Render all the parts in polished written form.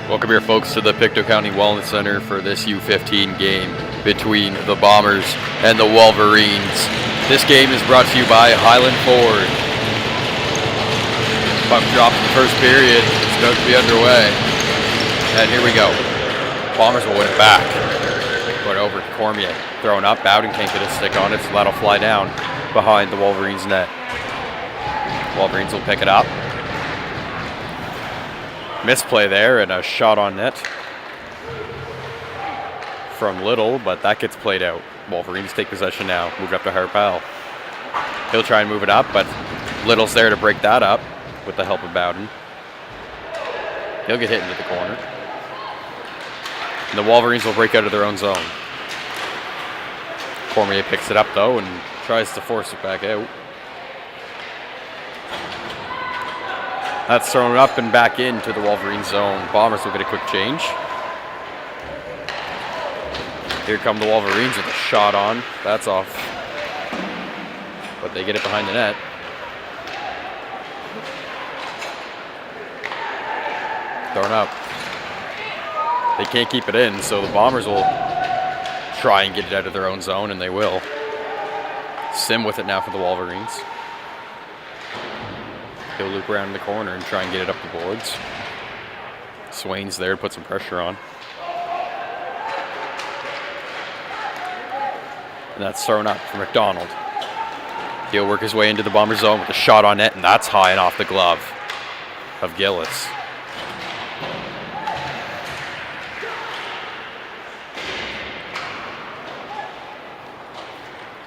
Welcome here, folks, to the Pictou County Wellness Center for this U15 game between the Bombers and the Wolverines. This game is brought to you by Highland Ford. Puck drop in the first period. It's about to be underway. And here we go. Bombers will win it back. Put it over to Cormier. Thrown up. Bowden can't get a stick on it, so that'll fly down behind the Wolverines net. Wolverines will pick it up. Misplay there and a shot on net from Little, but that gets played out. Wolverines take possession now. Move up to Harpel. He'll try and move it up, but Little's there to break that up with the help of Bowden. He'll get hit into the corner. And the Wolverines will break out of their own zone. Cormier picks it up, though, and tries to force it back out. That's thrown up and back into the Wolverine zone. Bombers will get a quick change. Here come the Wolverines with a shot on. That's off. But they get it behind the net. Thrown up. They can't keep it in, so the Bombers will try and get it out of their own zone, and they will. Sim with it now for the Wolverines. He'll loop around the corner and try and get it up the boards. Swain's there to put some pressure on. And that's thrown up for McDonald. He'll work his way into the Bomber zone with a shot on net, and that's high and off the glove of Gillis.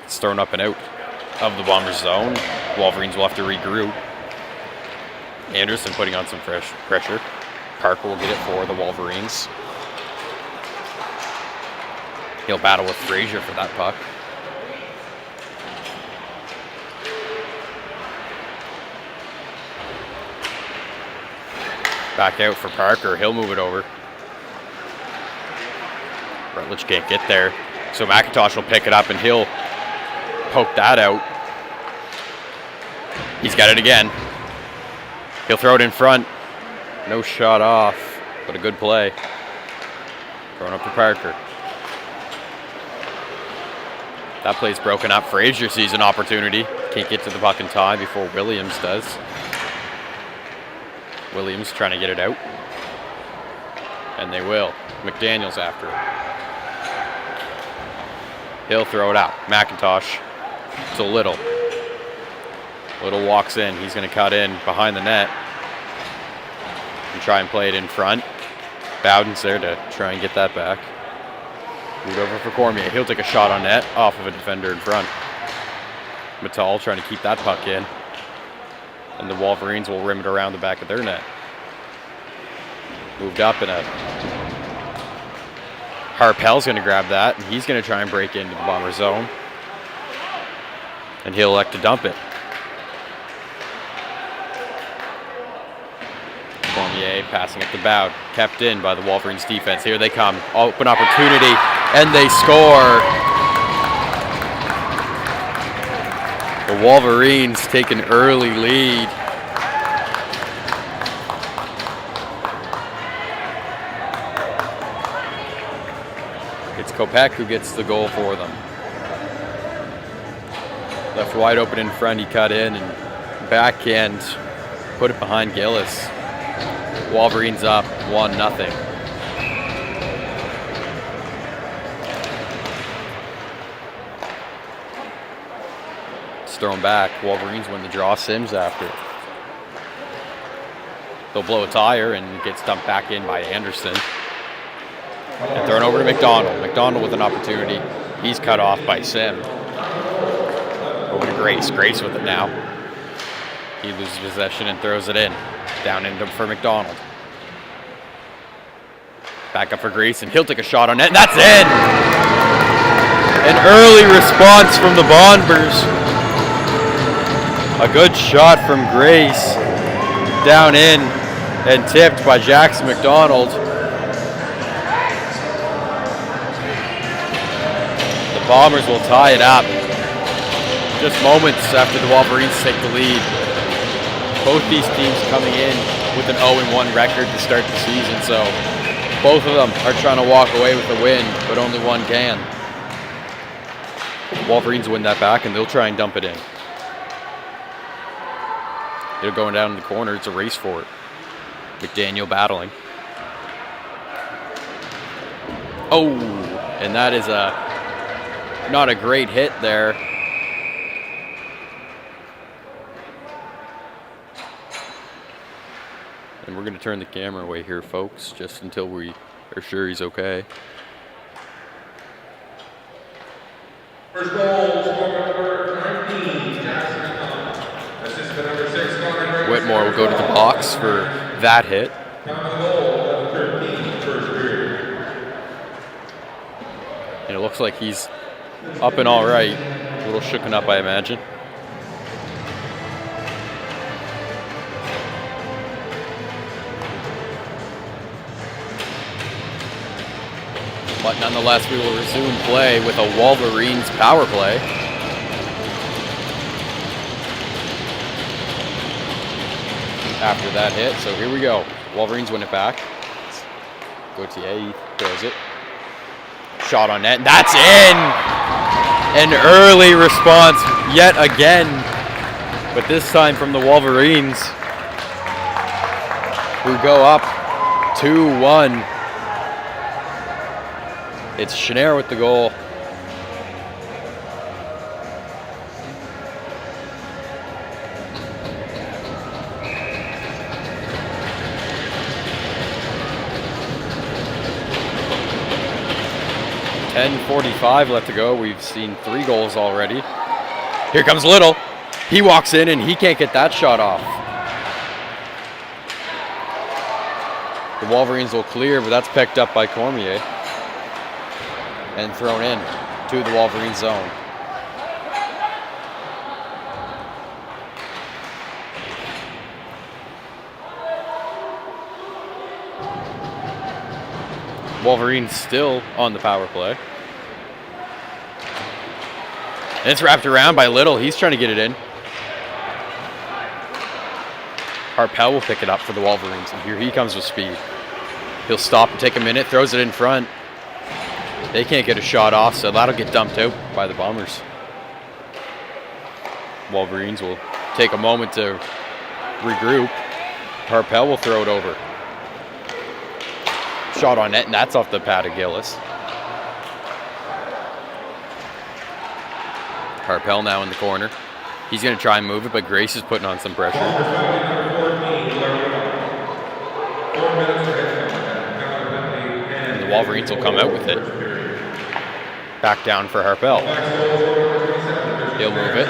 It's thrown up and out of the Bomber zone. Wolverines will have to regroup. Anderson putting on some fresh pressure. Parker will get it for the Wolverines. He'll battle with Frazier for that puck. Back out for Parker. He'll move it over. Rutledge can't get there, so McIntosh will pick it up and he'll poke that out. He's got it again. He'll throw it in front. No shot off, but a good play. Thrown up to Parker. That play's broken up. Frazier sees an opportunity. Can't get to the puck in time before Williams does. Williams trying to get it out. And they will. McDaniel's after it. He'll throw it out. McIntosh to Little. Little walks in. He's going to cut in behind the net and try and play it in front. Bowden's there to try and get that back. Move over for Cormier. He'll take a shot on net off of a defender in front. Mattal trying to keep that puck in. And the Wolverines will rim it around the back of their net. Moved up and Harpel's going to grab that, and he's going to try and break into the Bomber zone. And he'll elect to dump it. Cormier passing up the bow, kept in by the Wolverines defense. Here they come, open opportunity, and they score. The Wolverines take an early lead. It's Kopech who gets the goal for them. Left wide open in front, he cut in and backhand, put it behind Gillis. Wolverines up 1-0. It's thrown back. Wolverines win the draw. Sims after it. They'll blow a tire and it gets dumped back in by Anderson. And thrown over to McDonald. McDonald with an opportunity. He's cut off by Sim. Over to Grace. Grace with it now. He loses possession and throws it in. Down into for McDonald. Back up for Grace, and he'll take a shot on net, and that's in! An early response from the Bombers. A good shot from Grace. Down in and tipped by Jackson McDonald. The Bombers will tie it up. Just moments after the Wolverines take the lead. Both these teams coming in with an 0-1 record to start the season, so Both of them are trying to walk away with the win, but only one can. Wolverines win that back, and they'll try and dump it in. They're going down in the corner. It's a race for it. McDaniel battling. Oh, and that is not a great hit there. And we're going to turn the camera away here, folks, just until we are sure he's okay. First goal, score number 19, Jackson. Assist to number 6, Connor. Whitmore will go to the box for that hit. Count the goal, 13, first period. And it looks like he's up and all right. A little shooken up, I imagine. But nonetheless, we will resume play with a Wolverines power play. After that hit, so here we go. Wolverines win it back. Gauthier, he throws it. Shot on net, and that's in! An early response yet again, but this time from the Wolverines, who go up 2-1. It's Schneider with the goal. .45 left to go. We've seen 3 goals already. Here comes Little. He walks in and he can't get that shot off. The Wolverines will clear, but that's picked up by Cormier and thrown in to the Wolverine zone. Wolverines still on the power play. And it's wrapped around by Little. He's trying to get it in. Harpel will pick it up for the Wolverines, and here he comes with speed. He'll stop and take a minute, throws it in front. They can't get a shot off, so that'll get dumped out by the Bombers. Wolverines will take a moment to regroup. Harpel will throw it over. Shot on net, and that's off the pad of Gillis. Harpel now in the corner. He's going to try and move it, but Grace is putting on some pressure. And the Wolverines will come out with it. Back down for Harpel. He'll move it.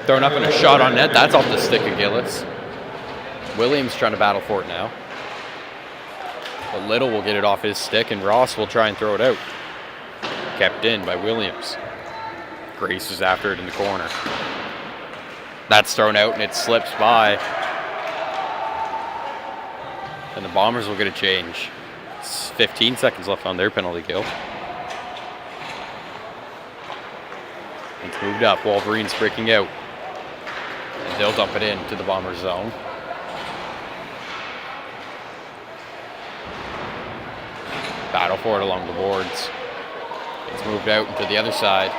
Thrown up in a shot on net. That's off the stick of Gillis. Williams trying to battle for it now. But Little will get it off his stick, and Ross will try and throw it out. Kept in by Williams. Grace is after it in the corner. That's thrown out, and it slips by. And the Bombers will get a change. It's 15 seconds left on their penalty kill. It's moved up. Wolverines breaking out. And they'll dump it into the Bombers zone. Battle for it along the boards. It's moved out into the other side.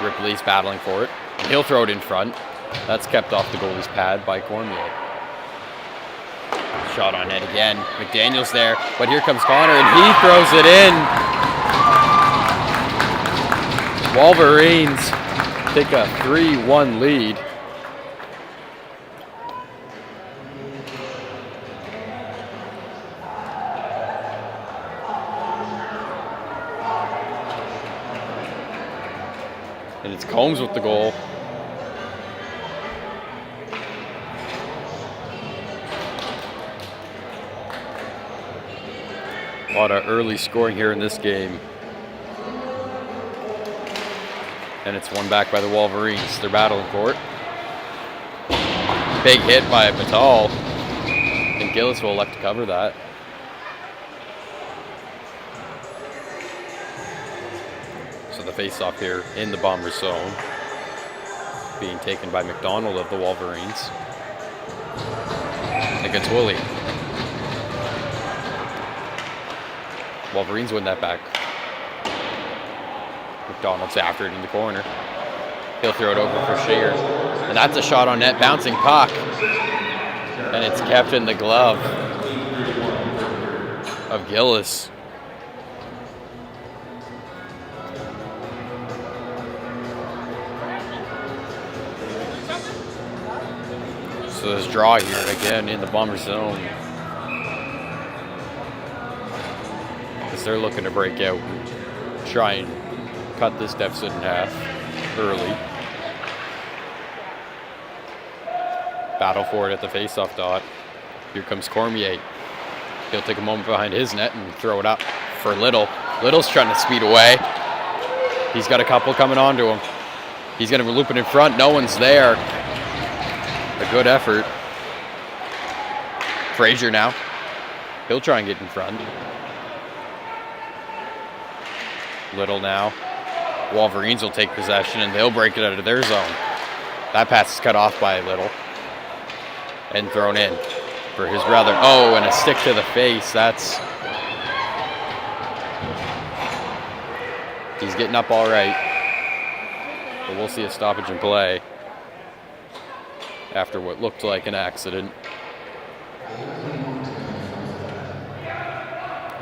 Ripley's battling for it. And he'll throw it in front. That's kept off the goalie's pad by Cormier. Shot on net again. McDaniel's there, but here comes Connor, and he throws it in. Wolverines take a 3-1 lead. And it's Combs with the goal. A lot of early scoring here in this game. And it's won back by the Wolverines. They're battling for it. Big hit by Batal. And Gillis will elect to cover that. So the face-off here in the Bombers zone. Being taken by McDonald of the Wolverines. Against Woolley. Wolverines win that back. McDonald's after it in the corner. He'll throw it over for Shear. And that's a shot on net, bouncing puck. And it's kept in the glove of Gillis. So this draw here again in the Bomber zone. Because they're looking to break out and try and cut this deficit in half early. Battle for it at the faceoff dot. Here comes Cormier. He'll take a moment behind his net and throw it up for Little. Little's trying to speed away. He's got a couple coming onto him. He's going to loop it in front. No one's there. A good effort. Frazier now. He'll try and get in front. Little now. Wolverines will take possession and they'll break it out of their zone. That pass is cut off by Little. And thrown in for his brother. Oh, and a stick to the face. That's... He's getting up all right. But we'll see a stoppage in play after what looked like an accident.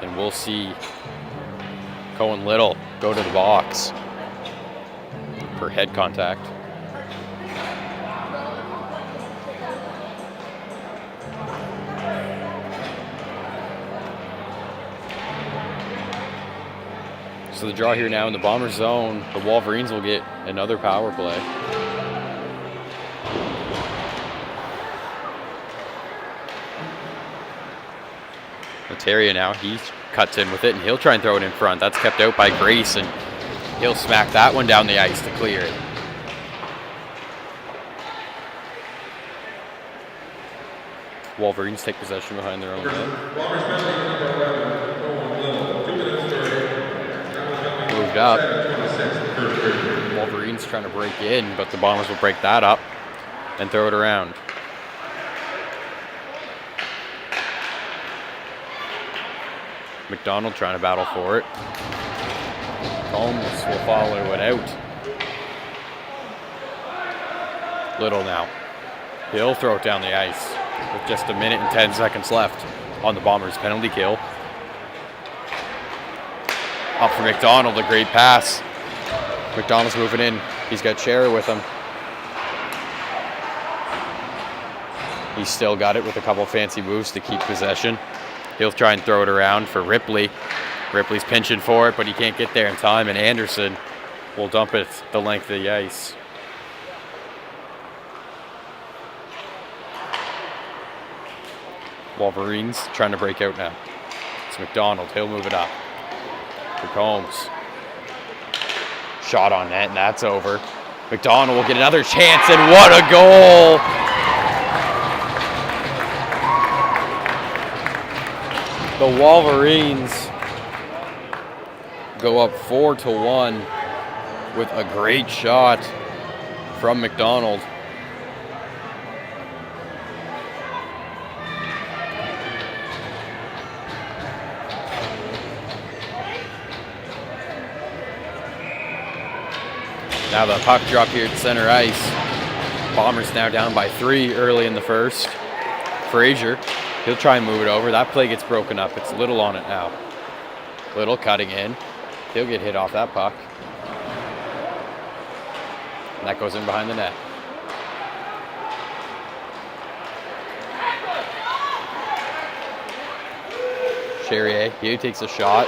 And we'll see Cohen Little go to the box for head contact. So the draw here now in the Bomber zone, the Wolverines will get another power play. Materia now, he cuts in with it and he'll try and throw it in front. That's kept out by Grace and he'll smack that one down the ice to clear it. Wolverines take possession behind their own net. Moved up. Wolverines trying to break in, but the Bombers will break that up and throw it around. McDonald trying to battle for it. Holmes will follow it out. Little now. He'll throw it down the ice with just a minute and 10 seconds left on the Bombers' penalty kill. Up for McDonald, a great pass. McDonald's moving in. He's got Scherer with him. He's still got it with a couple fancy moves to keep possession. He'll try and throw it around for Ripley. Ripley's pinching for it, but he can't get there in time, and Anderson will dump it the length of the ice. Wolverines trying to break out now. It's McDonald. He'll move it up. For Combs. Shot on net, and that's over. McDonald will get another chance, and what a goal! The Wolverines go up 4-1 with a great shot from McDonald. Now the puck drop here at center ice. Bombers now down by 3 early in the first. Frazier, he'll try and move it over. That play gets broken up. It's Little on it now. Little cutting in. He'll get hit off that puck. And that goes in behind the net. Charrier, he takes a shot.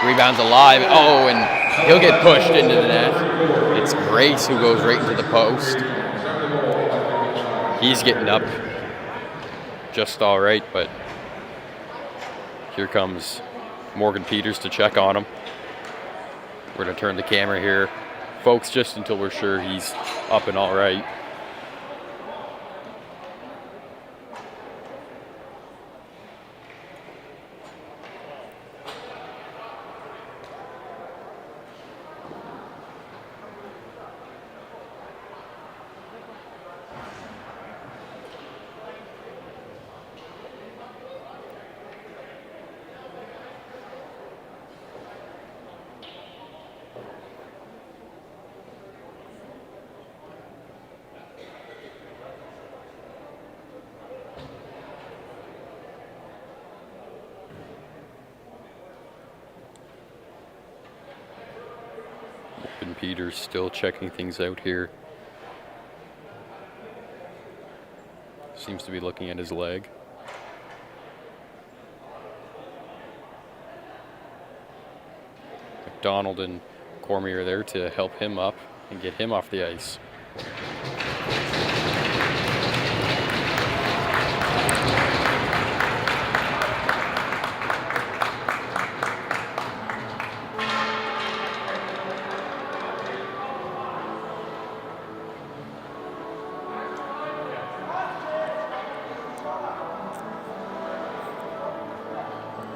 Rebounds alive. Oh, and he'll get pushed into the net. It's Grace who goes right into the post. He's getting up just all right, but here comes Morgan Peters to check on him. We're going to turn the camera here, folks, just until we're sure he's up and all right. Peters still checking things out here. Seems to be looking at his leg. McDonald and Cormier are there to help him up and get him off the ice.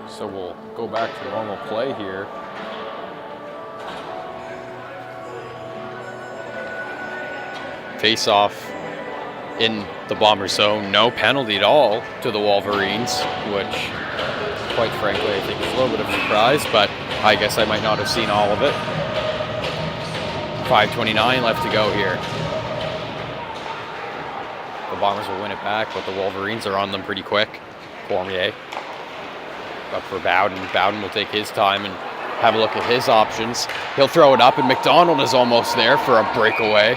So we'll go back to normal play here. Face off in the Bomber zone. No penalty at all to the Wolverines, which, quite frankly, I think is a little bit of a surprise, but I guess I might not have seen all of it. 5:29 left to go here. The Bombers will win it back, but the Wolverines are on them pretty quick. Cormier up for Bowden. Bowden will take his time and have a look at his options. He'll throw it up, and McDonald is almost there for a breakaway.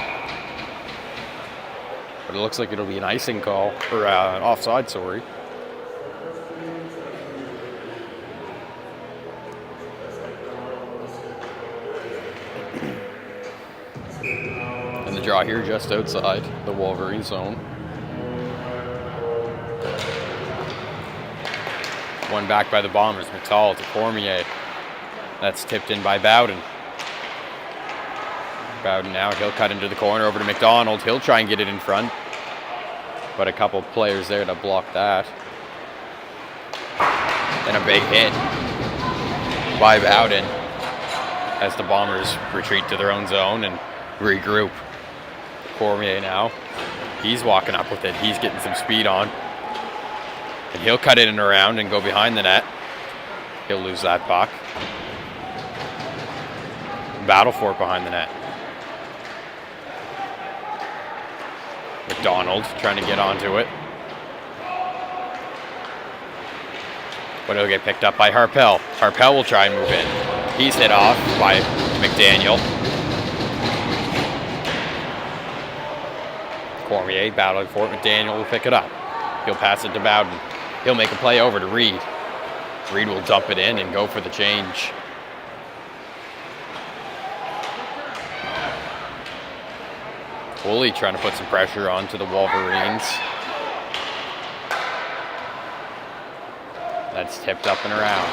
But it looks like it'll be an icing call, or offside, sorry. And the draw here just outside the Wolverine zone. One back by the Bombers. McTall to Cormier. That's tipped in by Bowden. Bowden now, he'll cut into the corner over to McDonald. He'll try and get it in front. But a couple players there to block that. And a big hit by Bowden as the Bombers retreat to their own zone and regroup. Cormier now, he's walking up with it. He's getting some speed on. And he'll cut it in around and go behind the net. He'll lose that puck. Battle for it behind the net. McDonald trying to get onto it. But it'll get picked up by Harpel. Harpel will try and move in. He's hit off by McDaniel. Cormier battling for it. McDaniel will pick it up. He'll pass it to Bowden. He'll make a play over to Reed. Reed will dump it in and go for the change. Woolley trying to put some pressure onto the Wolverines. That's tipped up and around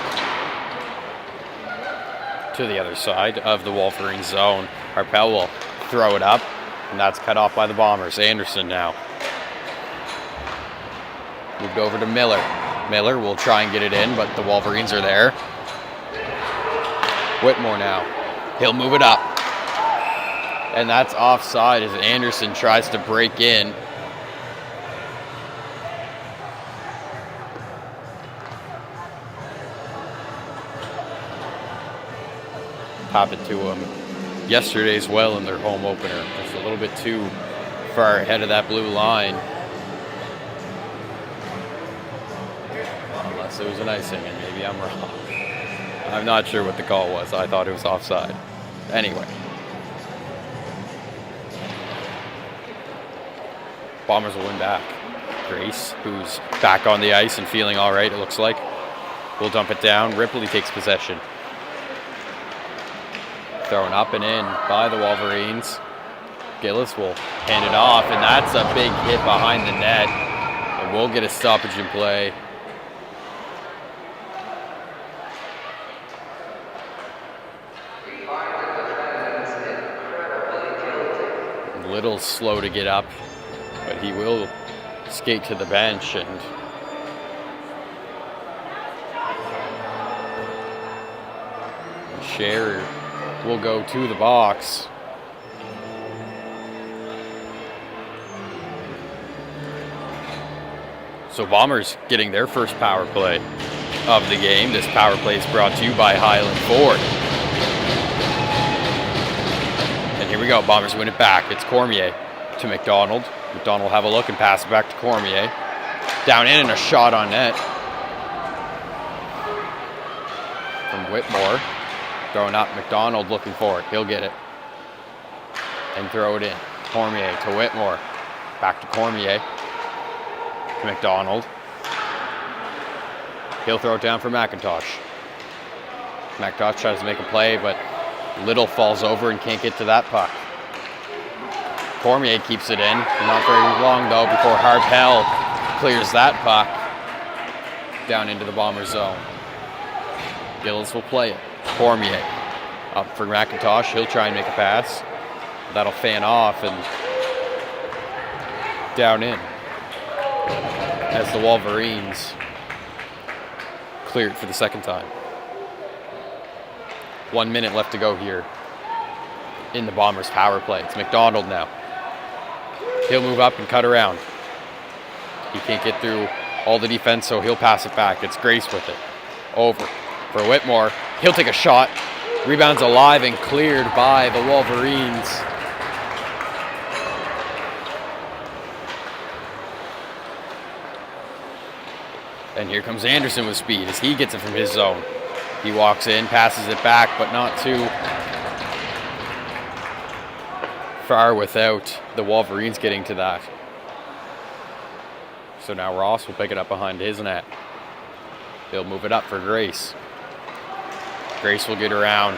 to the other side of the Wolverine zone. Harpel will throw it up, and that's cut off by the Bombers. Anderson now. Moved over to Miller. Miller will try and get it in, but the Wolverines are there. Whitmore now. He'll move it up. And that's offside as Anderson tries to break in. Pop it to him yesterday as well in their home opener. Just a little bit too far ahead of that blue line. Unless it was an icing, and maybe I'm wrong. I'm not sure what the call was. I thought it was offside. Anyway. Bombers will win back. Grace, who's back on the ice and feeling all right, it looks like, will dump it down. Ripley takes possession. Thrown up and in by the Wolverines. Gillis will hand it off, and that's a big hit behind the net. And we'll get a stoppage in play. A little slow to get up, but he will skate to the bench and Scherer will go to the box. So Bombers getting their first power play of the game. This power play is brought to you by Highland Ford. And here we go, Bombers win it back. It's Cormier to McDonald. McDonald will have a look and pass it back to Cormier. Down in and a shot on net from Whitmore. Throwing up, McDonald looking for it. He'll get it. and throw it in. Cormier to Whitmore. Back to Cormier. To McDonald. He'll throw it down for McIntosh. McIntosh tries to make a play, but Little falls over and can't get to that puck. Cormier keeps it in. Not very long, though, before Harpel clears that puck down into the Bomber zone. Gillis will play it. Cormier up for McIntosh. He'll try and make a pass. That'll fan off and down in as the Wolverines cleared for the second time. 1 minute left to go here in the Bombers' power play. It's McDonald now. He'll move up and cut around. He can't get through all the defense, so he'll pass it back. It's Grace with it. Over for Whitmore. He'll take a shot. Rebound's alive and cleared by the Wolverines. And here comes Anderson with speed as he gets it from his zone. He walks in, passes it back, but not too far without the Wolverines getting to that. So now Ross will pick it up behind his net. He'll move it up for Grace. Grace will get around.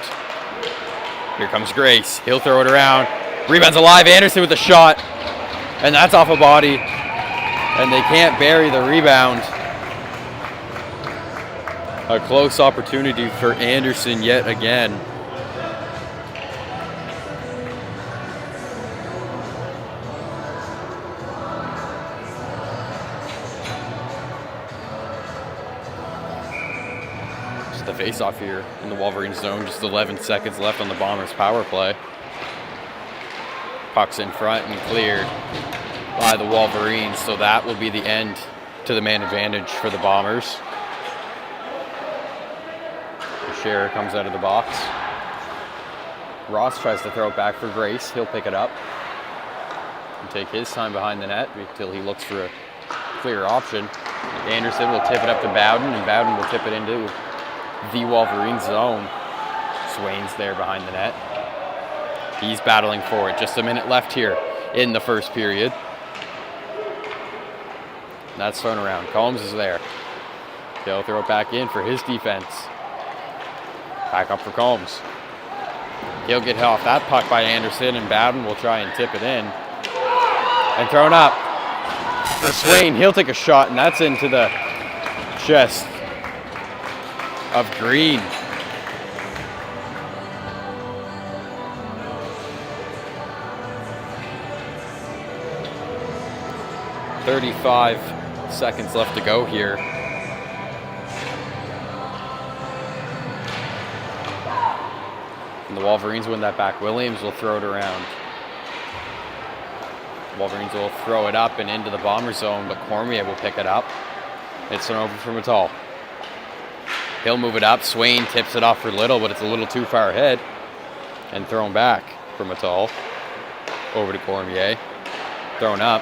Here comes Grace. He'll throw it around. Rebound's alive. Anderson with a shot. And that's off a body. And they can't bury the rebound. A close opportunity for Anderson yet again. Just the face-off here in the Wolverines zone. Just 11 seconds left on the Bombers' power play. Puck's in front and cleared by the Wolverines, so that will be the end to the man advantage for the Bombers. Scherer comes out of the box. Ross tries to throw it back for Grace. He'll pick it up and take his time behind the net until he looks for a clear option. Anderson will tip it up to Bowden, and Bowden will tip it into the Wolverines zone. Swain's there behind the net. He's battling for it. Just a minute left here in the first period. That's thrown around. Combs is there. He'll throw it back in for his defense. Back up for Combs. He'll get off that puck by Anderson, and Bowden will try and tip it in. And thrown up for Swain. He'll take a shot, and that's into the chest of Green. "35 seconds left to go here. And the Wolverines win that back. Williams will throw it around. Wolverines will throw it up and into the Bomber zone, but Cormier will pick it up. It's an over from Matall. He'll move it up. Swain tips it off for Little, but it's a little too far ahead. And thrown back for Matall. Over to Cormier. Thrown up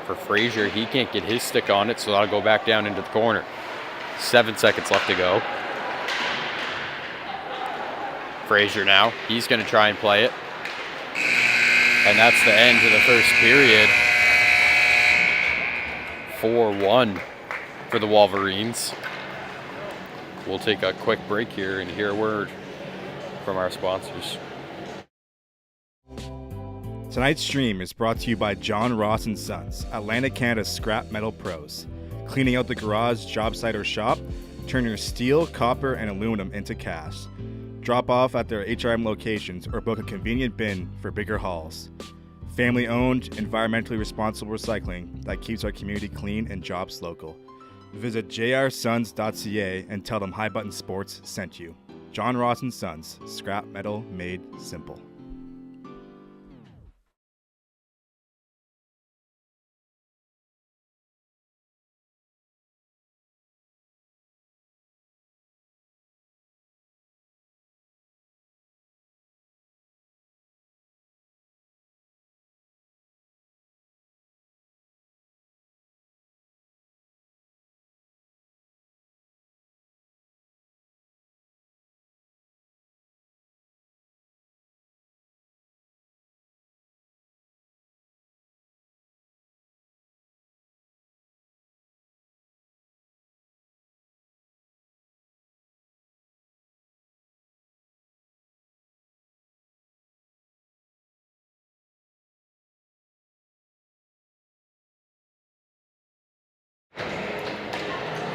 for Frazier. He can't get his stick on it, so that'll go back down into the corner. 7 seconds left to go. Frazier now. He's going to try and play it. And that's the end of the first period. 4-1 for the Wolverines. We'll take a quick break here and hear a word from our sponsors. Tonight's stream is brought to you by John Ross & Sons, Atlantic Canada's scrap metal pros. Cleaning out the garage, job site, or shop, turn your steel, copper, and aluminum into cash. Drop off at their HRM locations or book a convenient bin for bigger hauls. Family-owned, environmentally responsible recycling that keeps our community clean and jobs local. Visit jrsons.ca and tell them High Button Sports sent you. John Ross & Sons, scrap metal made simple.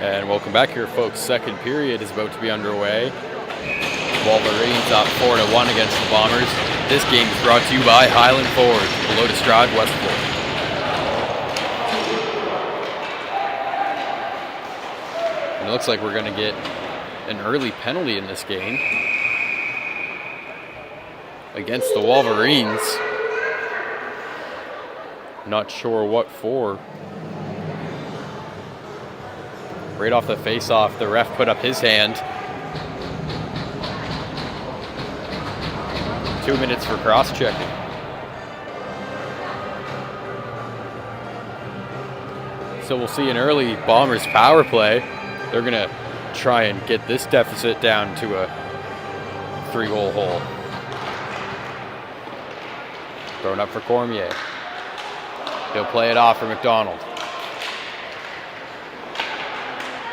And welcome back here, folks. Second period is about to be underway. Wolverines up 4-1 against the Bombers. This game is brought to you by Highland Ford, below Drive, Westport. And it looks like we're going to get an early penalty in this game against the Wolverines. Not sure what for. Right off the face-off, the ref put up his hand. 2 minutes for cross-checking. So we'll see an early Bombers power play. They're going to try and get this deficit down to a 3-goal hole. Thrown up for Cormier. He'll play it off for McDonald.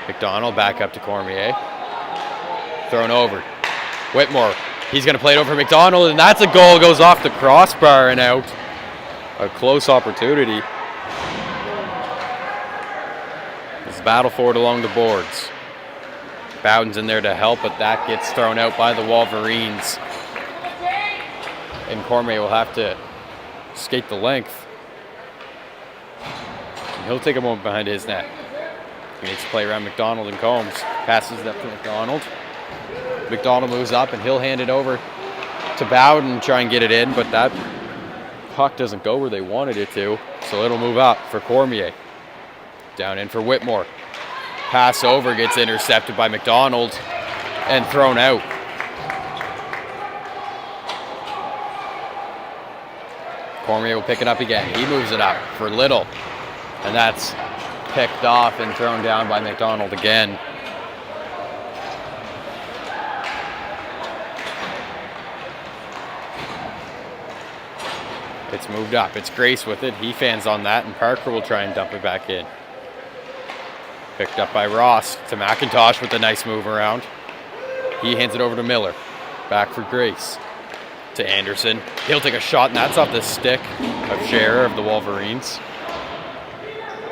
McDonald back up to Cormier. Thrown over. Whitmore. He's going to play it over McDonald, and that's a goal. Goes off the crossbar and out. A close opportunity. It's battle for it along the boards. Bowden's in there to help, but that gets thrown out by the Wolverines. And Cormier will have to skate the length. And he'll take a moment behind his net. He needs to play around McDonald and Combs. Passes it up to McDonald. McDonald moves up and he'll hand it over to Bowden and try and get it in, but that puck doesn't go where they wanted it to, so it'll move up for Cormier. Down in for Whitmore. Pass over, gets intercepted by McDonald and thrown out. Cormier will pick it up again. He moves it up for Little, and that's picked off and thrown down by McDonald again. It's moved up. It's Grace with it. He fans on that, and Parker will try and dump it back in. Picked up by Ross to McIntosh with a nice move around. He hands it over to Miller. Back for Grace. To Anderson. He'll take a shot, and that's off the stick of Scherer of the Wolverines.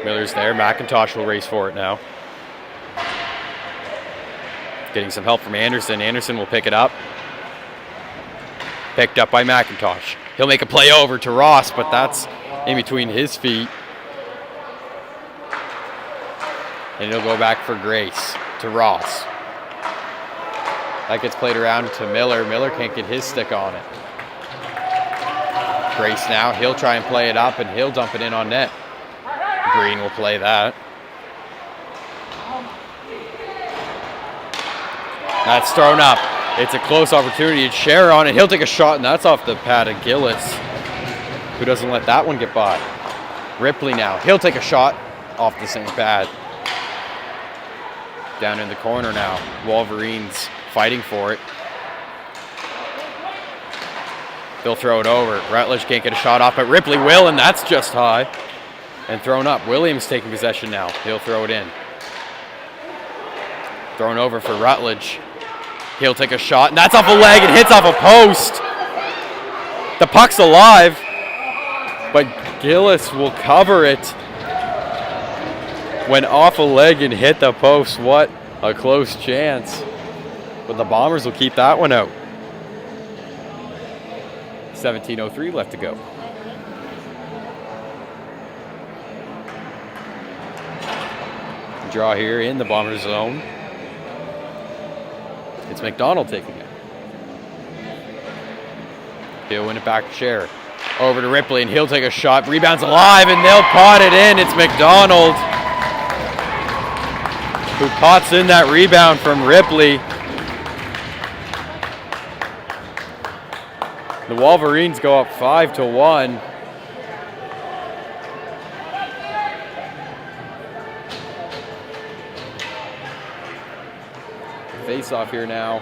Miller's there. McIntosh will race for it now. Getting some help from Anderson. Anderson will pick it up. Picked up by McIntosh. He'll make a play over to Ross, but that's in between his feet. And he'll go back for Grace to Ross. That gets played around to Miller. Miller can't get his stick on it. Grace now. He'll try and play it up, and he'll dump it in on net. Green will play that. That's thrown up. It's a close opportunity. It's Scherer on it. He'll take a shot, and that's off the pad of Gillis, who doesn't let that one get by. Ripley now. He'll take a shot off the same pad. Down in the corner now. Wolverines fighting for it. They'll throw it over. Rutledge can't get a shot off, but Ripley will, and that's just high. And thrown up. Williams taking possession now. He'll throw it in. Thrown over for Rutledge. He'll take a shot, and that's off a leg and hits off a post. The puck's alive, but Gillis will cover it. Went off a leg and hit the post. What a close chance. But the Bombers will keep that one out. 17:03 left to go. Draw here in the Bombers zone. It's McDonald taking it. He'll win it back to Scherer. Over to Ripley, and he'll take a shot. Rebound's alive, and they'll pot it in. It's McDonald who pots in that rebound from Ripley. The Wolverines go up 5-1. Face off here now.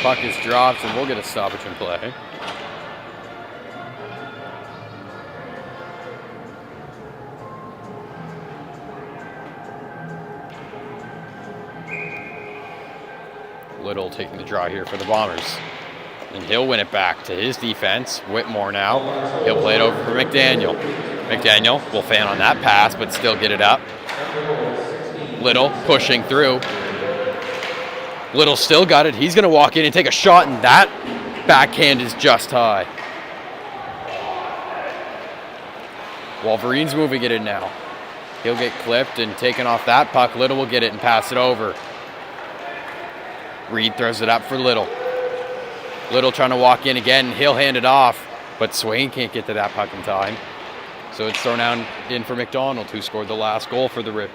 Puck is dropped, and we'll get a stoppage in play. Little taking the draw here for the Bombers. And he'll win it back to his defense. Whitmore now. He'll play it over for McDaniel. McDaniel will fan on that pass, but still get it up. Little pushing through. Little still got it. He's going to walk in and take a shot, and that backhand is just high. Wolverines moving it in now. He'll get clipped and taken off that puck. Little will get it and pass it over. Reed throws it up for Little. Little trying to walk in again. He'll hand it off, but Swain can't get to that puck in time. So it's thrown out in for McDonald, who scored the last goal for the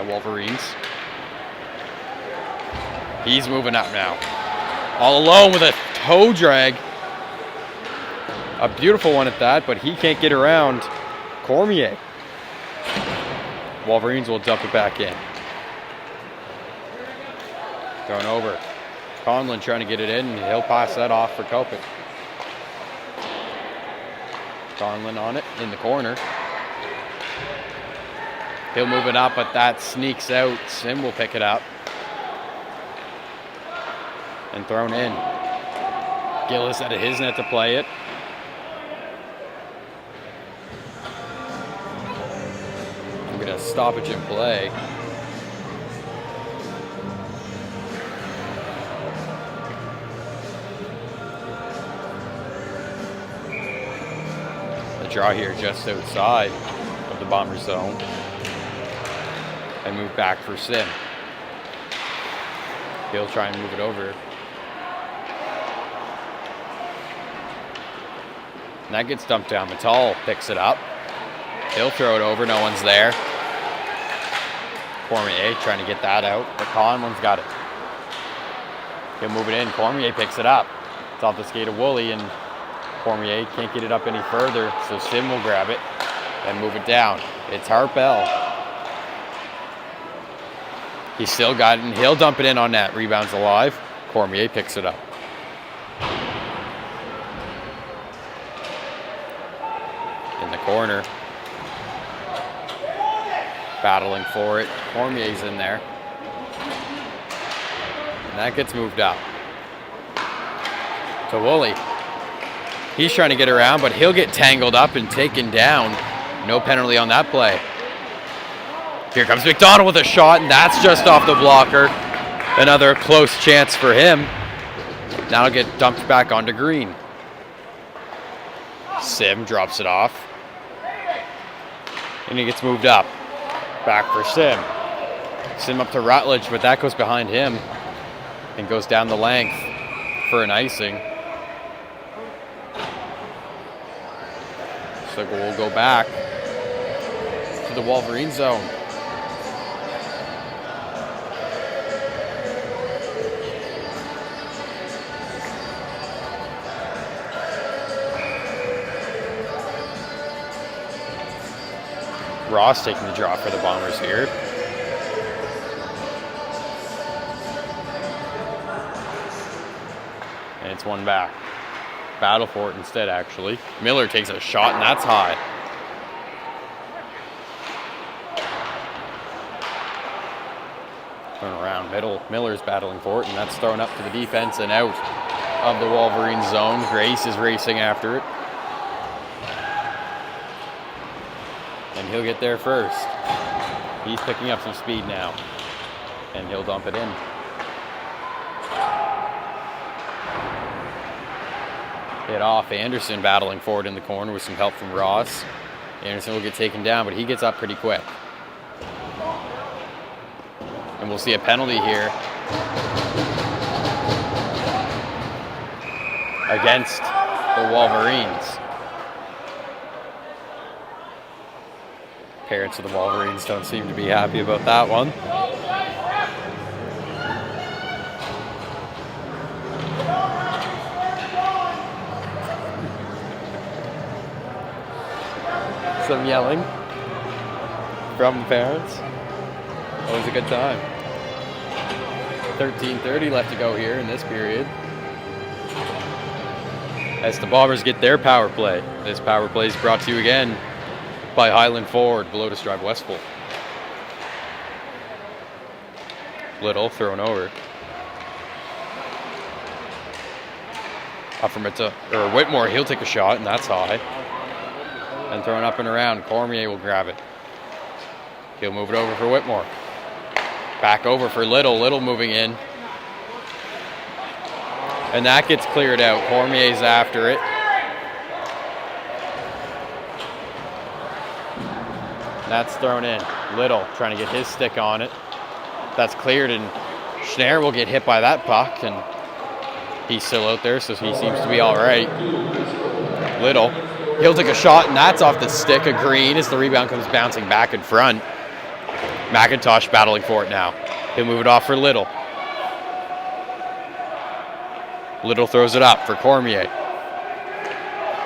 Wolverines. He's moving up now. All alone with a toe drag. A beautiful one at that, but he can't get around Cormier. Wolverines will dump it back in. Thrown over. Conlon trying to get it in, and he'll pass that off for Kopech. Conlon on it in the corner. He'll move it up, but that sneaks out. Sim will pick it up. And thrown in. Gillis out of his net to play it. I'm going to stoppage in play. The draw here just outside of the Bomber zone. And move back for Sim. He'll try and move it over. And that gets dumped down. Mattal picks it up. He'll throw it over. No one's there. Cormier trying to get that out, but Conlon's got it. He'll move it in. Cormier picks it up. It's off the skate of Woolley, and Cormier can't get it up any further, so Sim will grab it and move it down. It's Harpel. He's still got it, and he'll dump it in on net. Rebounds alive. Cormier picks it up. In the corner. Battling for it. Cormier's in there. And that gets moved up. To Woolley. He's trying to get around, but he'll get tangled up and taken down. No penalty on that play. Here comes McDonald with a shot, and that's just off the blocker. Another close chance for him. Now it'll get dumped back onto Green. Sim drops it off. And he gets moved up. Back for Sim. Sim up to Rutledge, but that goes behind him. And goes down the length for an icing. So we'll go back to the Wolverine zone. Ross taking the draw for the Bombers here. And it's one back. Battle for it instead, actually. Miller takes a shot, and that's high. Turn around, middle. Miller's battling for it, and that's thrown up to the defense and out of the Wolverine zone. Grace is racing after it. And he'll get there first. He's picking up some speed now. And he'll dump it in. Hit off. Anderson battling forward in the corner with some help from Ross. Anderson will get taken down, but he gets up pretty quick. And we'll see a penalty here against the Wolverines. Parents of the Wolverines don't seem to be happy about that one. Some yelling from the parents. Always a good time. 13:30 left to go here in this period. As the Bombers get their power play. This power play is brought to you again by Highland Ford, Belotus Drive, Westfall. Little thrown over. Up from it to, or Whitmore, he'll take a shot, and that's high. And thrown up and around, Cormier will grab it. He'll move it over for Whitmore. Back over for Little, Little moving in. And that gets cleared out. Cormier's after it. That's thrown in. Little trying to get his stick on it. That's cleared, and Schneider will get hit by that puck, and he's still out there, so he seems to be all right. Little, he'll take a shot, and that's off the stick of Green as the rebound comes bouncing back in front. McIntosh battling for it now. He'll move it off for Little. Little throws it up for Cormier.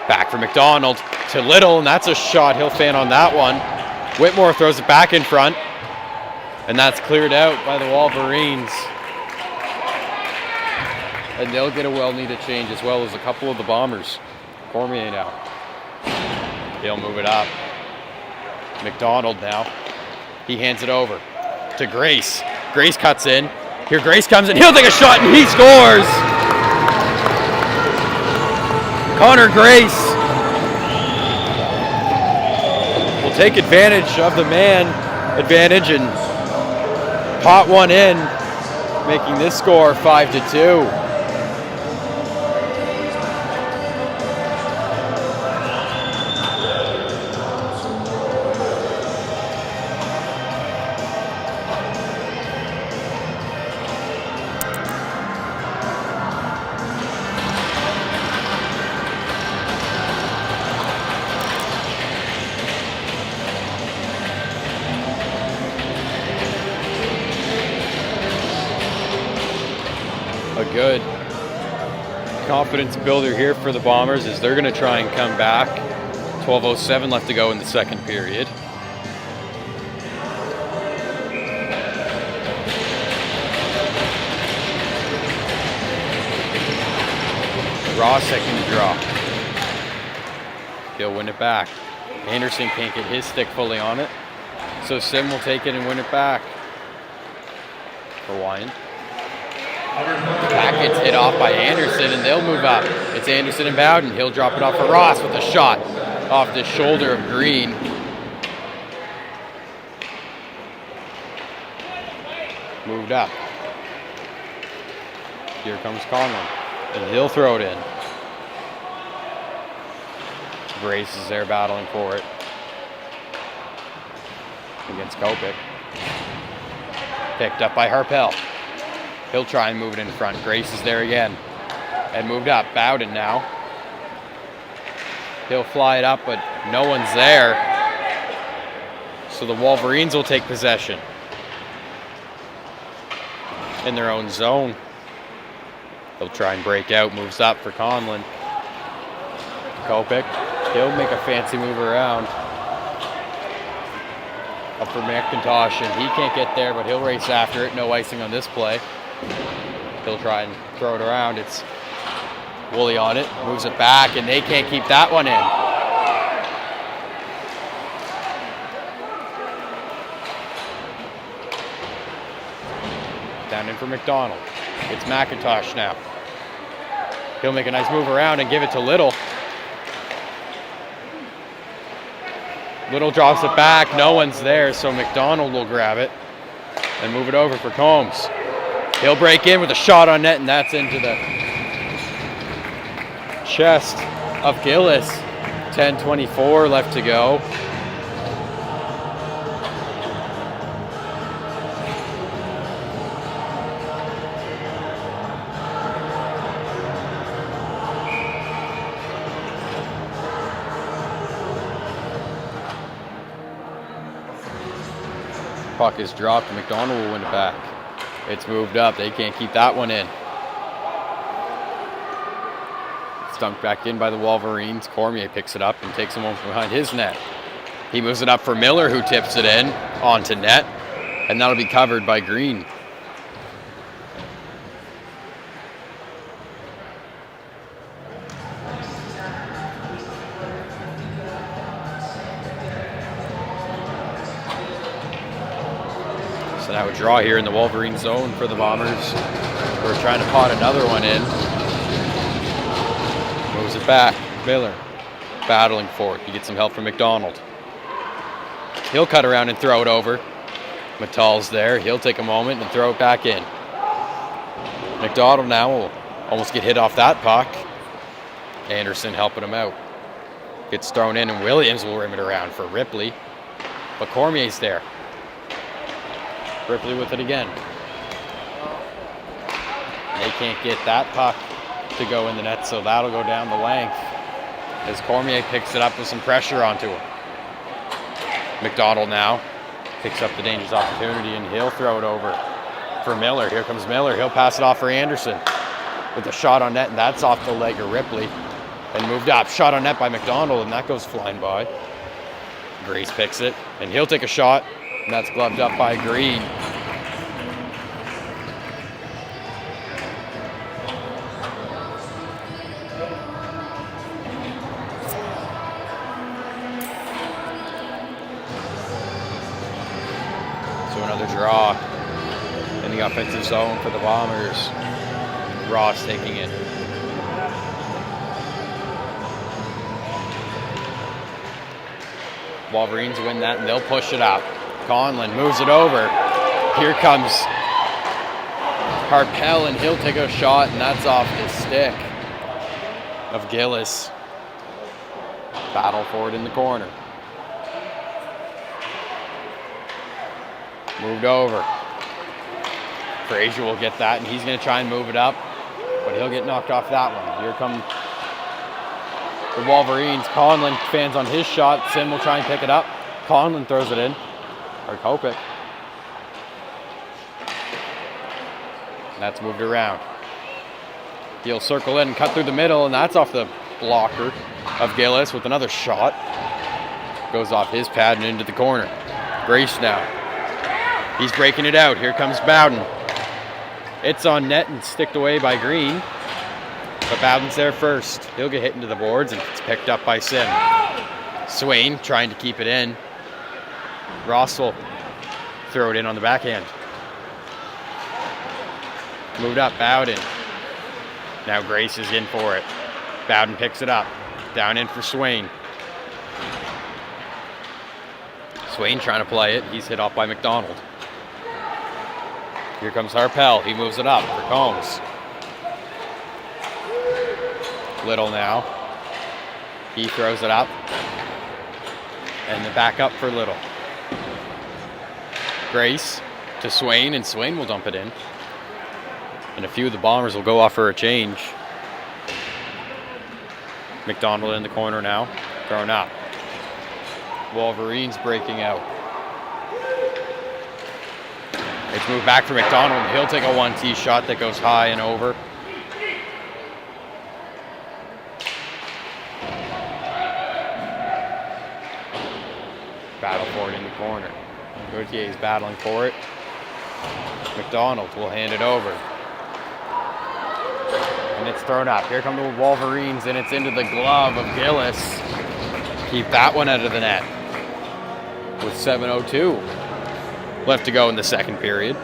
Back for McDonald to Little, and that's a shot. He'll fan on that one. Whitmore throws it back in front, and that's cleared out by the Wolverines. And they'll get a well-needed change as well as a couple of the Bombers. Cormier now. He'll move it up. McDonald now. He hands it over to Grace. Grace cuts in. Here Grace comes in. He'll take a shot, and he scores! Connor Grace will take advantage of the man advantage and pot one in, making this score 5-2. A good confidence builder here for the Bombers as they're going to try and come back. 12:07 left to go in the second period. Ross second to draw. He'll win it back. Anderson can't get his stick fully on it, so Sim will take it and win it back for Wyan. That gets hit off by Anderson, and they'll move up. It's Anderson and Bowden. He'll drop it off for Ross with a shot off the shoulder of Green. Moved up. Here comes Conlon, and he'll throw it in. Grace is there battling for it against Kopik. Picked up by Harpel. He'll try and move it in front. Grace is there again. And moved up. Bowden now. He'll fly it up, but no one's there. So the Wolverines will take possession in their own zone. He'll try and break out. Moves up for Conlon. Kopik. He'll make a fancy move around. Up for McIntosh, and he can't get there, but he'll race after it. No icing on this play. He'll try and throw it around. It's Woolley on it. Moves it back, and they can't keep that one in. Down in for McDonald. It's McIntosh now. He'll make a nice move around and give it to Little. Little drops it back. No one's there, so McDonald will grab it and move it over for Combs. He'll break in with a shot on net, and that's into the chest of Gillis. 10:24 left to go. Puck is dropped. McDonald will win it back. It's moved up. They can't keep that one in. Stumped back in by the Wolverines. Cormier picks it up and takes him home from behind his net. He moves it up for Miller, who tips it in onto net, and that'll be covered by Green. So now a draw here in the Wolverine zone for the Bombers. We're trying to pot another one in. Moves it back. Miller battling for it. He gets some help from McDonald. He'll cut around and throw it over. Mattal's there. He'll take a moment and throw it back in. McDonald now will almost get hit off that puck. Anderson helping him out. Gets thrown in, and Williams will rim it around for Ripley. But Cormier's there. Ripley with it again. They can't get that puck to go in the net, so that'll go down the length as Cormier picks it up with some pressure onto him. McDonald now picks up the dangerous opportunity, and he'll throw it over for Miller. Here comes Miller. He'll pass it off for Anderson with a shot on net, and that's off the leg of Ripley. And moved up. Shot on net by McDonald, and that goes flying by. Grace picks it, and he'll take a shot, and that's gloved up by Green. So another draw in the offensive zone for the Bombers. Ross taking it. Wolverines win that, and they'll push it up. Conlon moves it over. Here comes Harpel, and he'll take a shot, and that's off the stick of Gillis. Battle for it in the corner. Moved over. Frazier will get that, and he's going to try and move it up, but he'll get knocked off that one. Here come the Wolverines. Conlon fans on his shot. Sim will try and pick it up. Conlon throws it in. Or Kopik. That's moved around. He'll circle in and cut through the middle, and that's off the blocker of Gillis with another shot. Goes off his pad and into the corner. Grace now. He's breaking it out. Here comes Bowden. It's on net and sticked away by Green. But Bowden's there first. He'll get hit into the boards, and it's picked up by Sim. Swain trying to keep it in. Ross will throw it in on the backhand. Moved up, Bowden. Now Grace is in for it. Bowden picks it up. Down in for Swain. Swain trying to play it. He's hit off by McDonald. Here comes Harpel. He moves it up for Combs. Little now. He throws it up. And the back up for Little. Grace to Swain, and Swain will dump it in. And a few of the Bombers will go off for a change. McDonald in the corner now. Thrown up. Wolverines breaking out. It's moved back for McDonald. He'll take a 1-tee shot that goes high and over. Battle for it in the corner. Gauthier is battling for it. McDonald will hand it over. And it's thrown up. Here come the Wolverines, and it's into the glove of Gillis. Keep that one out of the net. With 7:02 left to go in the second period.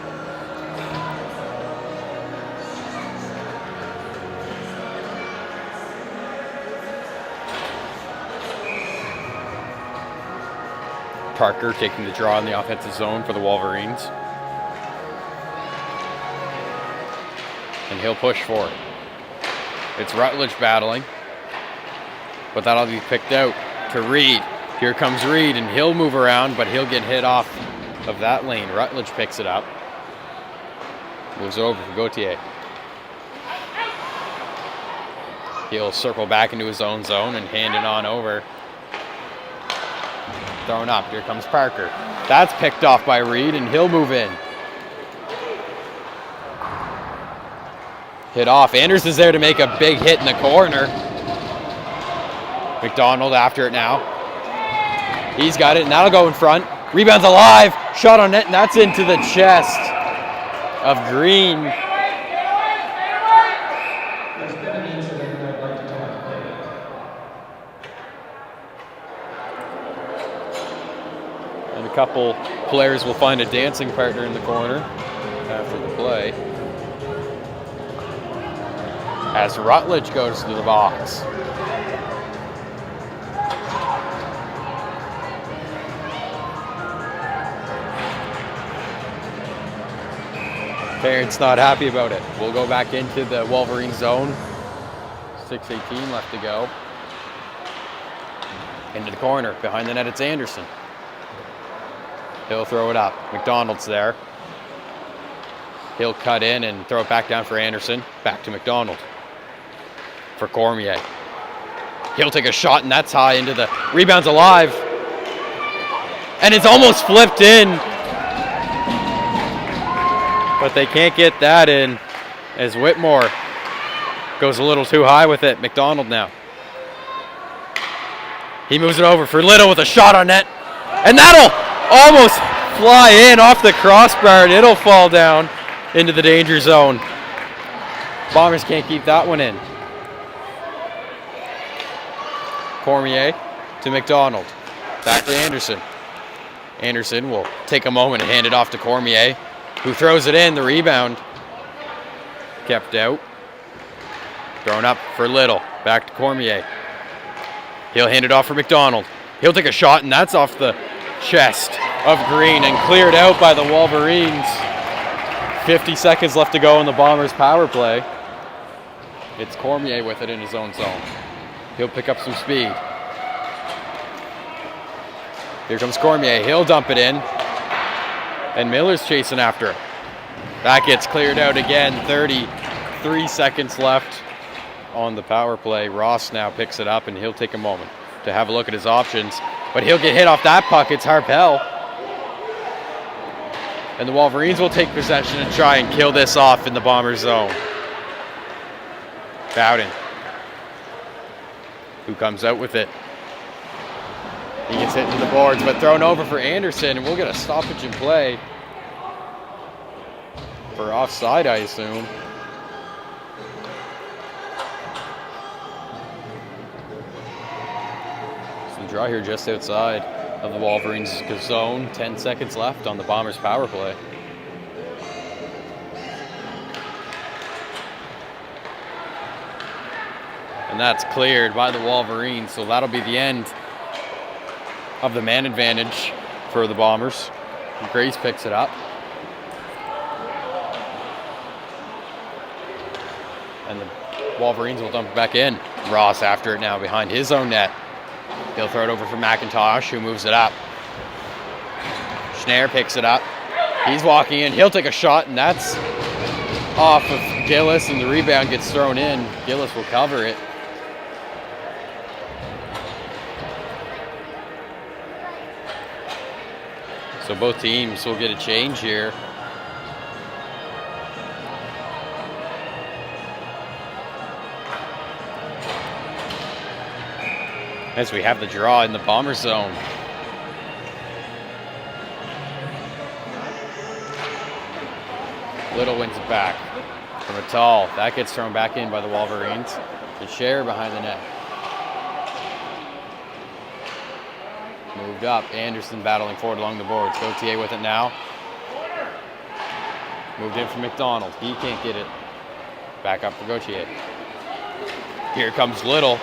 Parker taking the draw in the offensive zone for the Wolverines. And he'll push for it. It's Rutledge battling. But that'll be picked out to Reed. Here comes Reed, and he'll move around, but he'll get hit off of that lane. Rutledge picks it up. Moves over for Gauthier. He'll circle back into his own zone and hand it on over. Thrown up. Here comes Parker. That's picked off by Reed, and he'll move in. Hit off. Anders is there to make a big hit in the corner. McDonald after it now. He's got it, and that'll go in front. Rebound's alive. Shot on net, and that's into the chest of Green. And a couple players will find a dancing partner in the corner after the play. as Rutledge goes to the box. Parents not happy about it. We'll go back into the Wolverine zone. 6:18 left to go. Into the corner. Behind the net, it's Anderson. He'll throw it up. McDonald's there. He'll cut in and throw it back down for Anderson. Back to McDonald. For Cormier. He'll take a shot, and that's high into the rebound's alive. And it's almost flipped in. But they can't get that in as Whitmore goes a little too high with it. McDonald now. He moves it over for Little with a shot on net. And that'll almost fly in off the crossbar, and it'll fall down into the danger zone. Bombers can't keep that one in. Cormier to McDonald. Back to Anderson. Anderson will take a moment and hand it off to Cormier, who throws it in. The rebound kept out. Thrown up for Little. Back to Cormier. He'll hand it off for McDonald. He'll take a shot, and that's off the chest of Green and cleared out by the Wolverines. 50 seconds left to go in the Bombers' power play. It's Cormier with it in his own zone. He'll pick up some speed. Here comes Cormier. He'll dump it in. And Miller's chasing after it. That gets cleared out again. 33 seconds left on the power play. Ross now picks it up, and he'll take a moment to have a look at his options. But he'll get hit off that puck. It's Harpel. And the Wolverines will take possession and try and kill this off in the Bombers' zone. Bowden, who comes out with it. He gets hit into the boards, but thrown over for Anderson, and we'll get a stoppage in play. For offside, I assume. So the draw here just outside of the Wolverines' zone. 10 seconds left on the Bombers' power play. And that's cleared by the Wolverines, so that'll be the end of the man advantage for the Bombers. Grace picks it up. And the Wolverines will dump it back in. Ross after it now behind his own net. He'll throw it over for McIntosh, who moves it up. Schneier picks it up. He's walking in. He'll take a shot, and that's off of Gillis, and the rebound gets thrown in. Gillis will cover it. So both teams will get a change here. As we have the draw in the Bomber zone. Little wins it back from a tall. That gets thrown back in by the Wolverines. And Scher behind the net. Moved up. Anderson battling forward along the boards. Gauthier with it now. Moved in for McDonald. He can't get it. Back up for Gauthier. Here comes Little.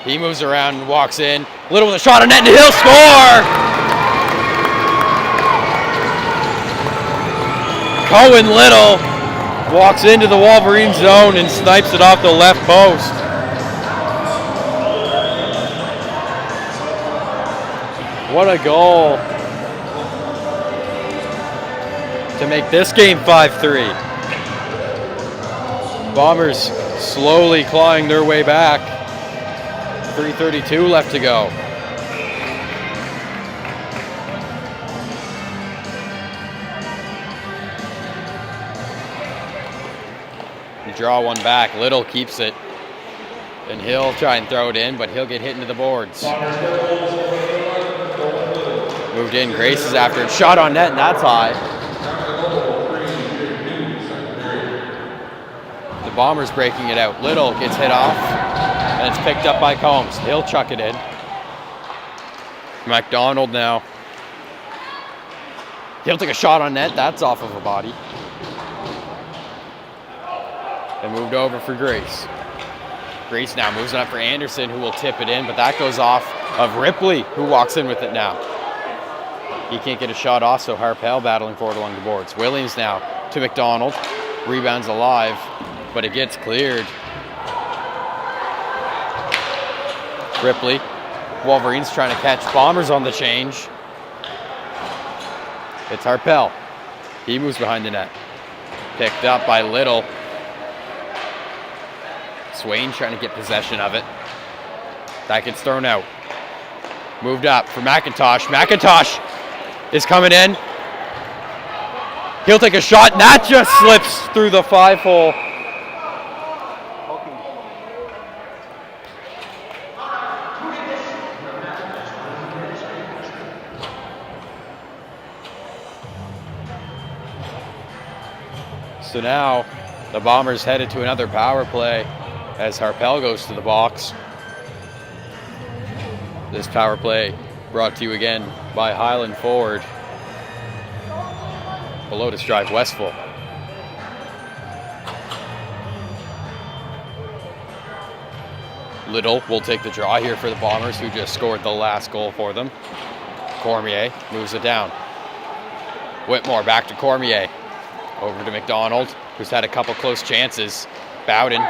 He moves around and walks in. Little with a shot on net, and he'll score! Cohen Little walks into the Wolverine zone and snipes it off the left post. What a goal to make this game 5-3. Bombers slowly clawing their way back. 3:32 left to go. You draw one back. Little keeps it. And he'll try and throw it in, but he'll get hit into the boards. Moved in. Grace is after it. Shot on net, and that's high. The Bombers breaking it out. Little gets hit off. And it's picked up by Combs. He'll chuck it in. McDonald now. He'll take a shot on net. That's off of a body. And moved over for Grace. Grace now moves it up for Anderson, who will tip it in, but that goes off of Ripley, who walks in with it now. He can't get a shot off, so Harpel battling forward along the boards. Williams now to McDonald. Rebounds alive, but it gets cleared. Ripley. Wolverines trying to catch Bombers on the change. It's Harpel. He moves behind the net. Picked up by Little. Swain trying to get possession of it. That gets thrown out. Moved up for McIntosh. McIntosh is coming in. He'll take a shot, and that just slips through the 5-hole. So now the Bombers headed to another power play as Harpel goes to the box. This power play brought to you again by Highland Forward. Lotus Drive, Westville. Little will take the draw here for the Bombers, who just scored the last goal for them. Cormier moves it down. Whitmore back to Cormier. Over to McDonald, who's had a couple close chances. Bowden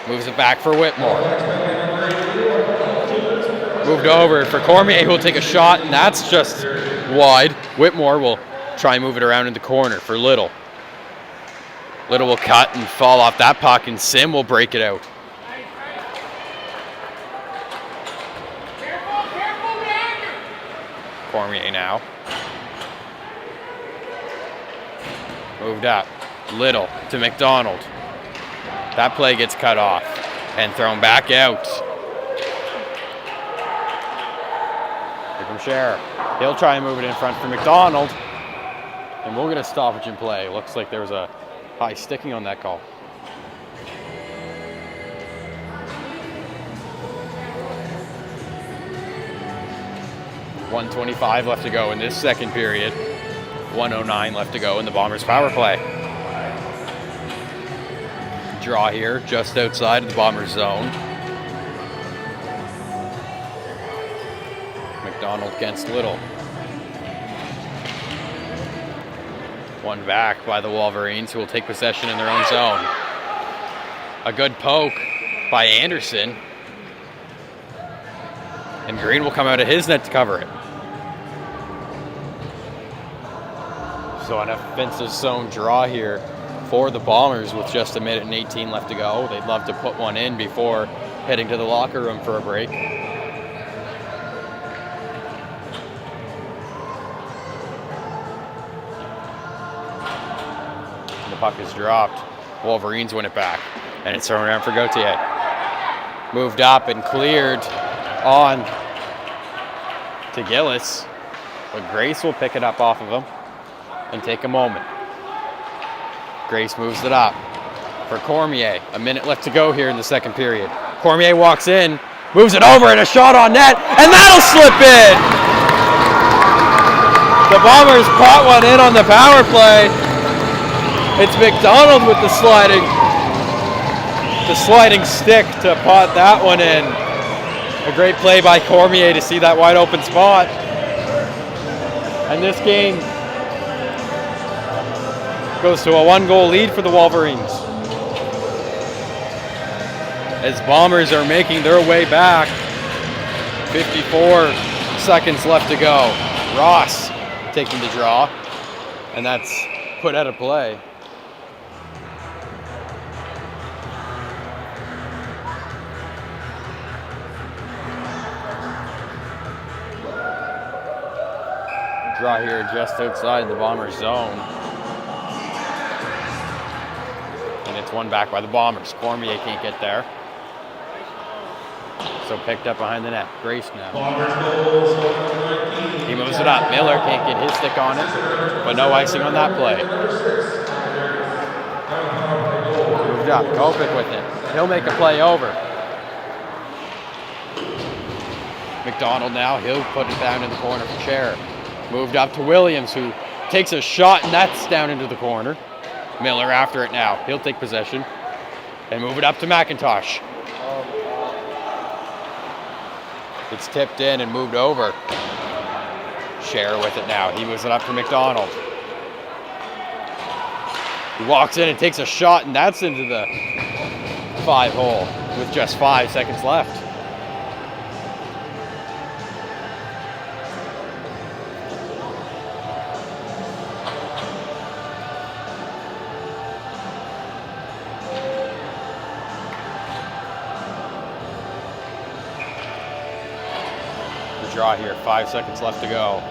moves it back for Whitmore. Moved over for Cormier, who will take a shot, and that's just wide. Whitmore will try and move it around in the corner for Little. Little will cut and fall off that puck, and Sim will break it out. Cormier now. Moved up. Little to McDonald. That play gets cut off and thrown back out. Here from Scherer. He'll try and move it in front for McDonald. And we'll get a stoppage in play. Looks like there was a high sticking on that call. .125 left to go in this second period. 1:09 left to go in the Bombers' power play. Draw here just outside of the Bombers' zone. McDonald against Little. One back by the Wolverines, who will take possession in their own zone. A good poke by Anderson. And Green will come out of his net to cover it. So an offensive zone draw here for the Bombers with just 1:18 left to go. They'd love to put one in before heading to the locker room for a break. The puck is dropped. Wolverines win it back, and it's thrown around for Gauthier. Moved up and cleared on to Gillis, but Grace will pick it up off of him and take a moment. Grace moves it up for Cormier. 1 minute left to go here in the second period. Cormier walks in, moves it over, and a shot on net, and that'll slip in! The Bombers pot one in on the power play. It's McDonald with the sliding stick to pot that one in. A great play by Cormier to see that wide open spot. And this game goes to a 1-goal lead for the Wolverines, as Bombers are making their way back. 54 seconds left to go. Ross taking the draw, and that's put out of play. Draw here just outside the Bombers' zone. And it's one back by the Bombers. Cormier can't get there. So picked up behind the net. Grace now. He moves it up. Miller can't get his stick on it, but no icing on that play. Moved up. Kopic with it. He'll make a play over. McDonald now. He'll put it down in the corner for Chair. Moved up to Williams, who takes a shot, and that's down into the corner. Miller after it now. He'll take possession and move it up to McIntosh. It's tipped in and moved over. Share with it now. He was it up to McDonald. He walks in and takes a shot, and that's into the 5-hole with just 5 seconds left. The draw here, 5 seconds left to go.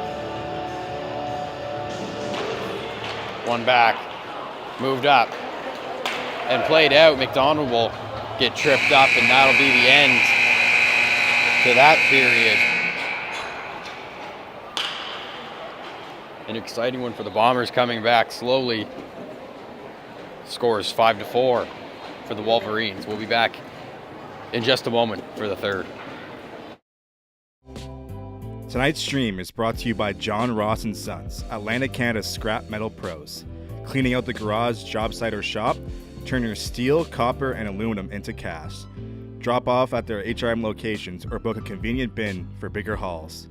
One back, moved up, and played out. McDonald will get tripped up, and that'll be the end to that period. An exciting one for the Bombers coming back slowly. Scores 5-4 for the Wolverines. We'll be back in just a moment for the third. Tonight's stream is brought to you by John Ross & Sons, Atlantic Canada's scrap metal pros. Cleaning out the garage, job site, or shop, turn your steel, copper, and aluminum into cash. Drop off at their HRM locations or book a convenient bin for bigger hauls.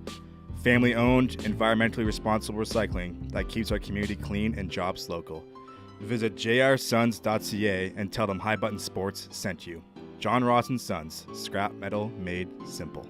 Family-owned, environmentally responsible recycling that keeps our community clean and jobs local. Visit jrsons.ca and tell them High Button Sports sent you. John Ross & Sons, scrap metal made simple.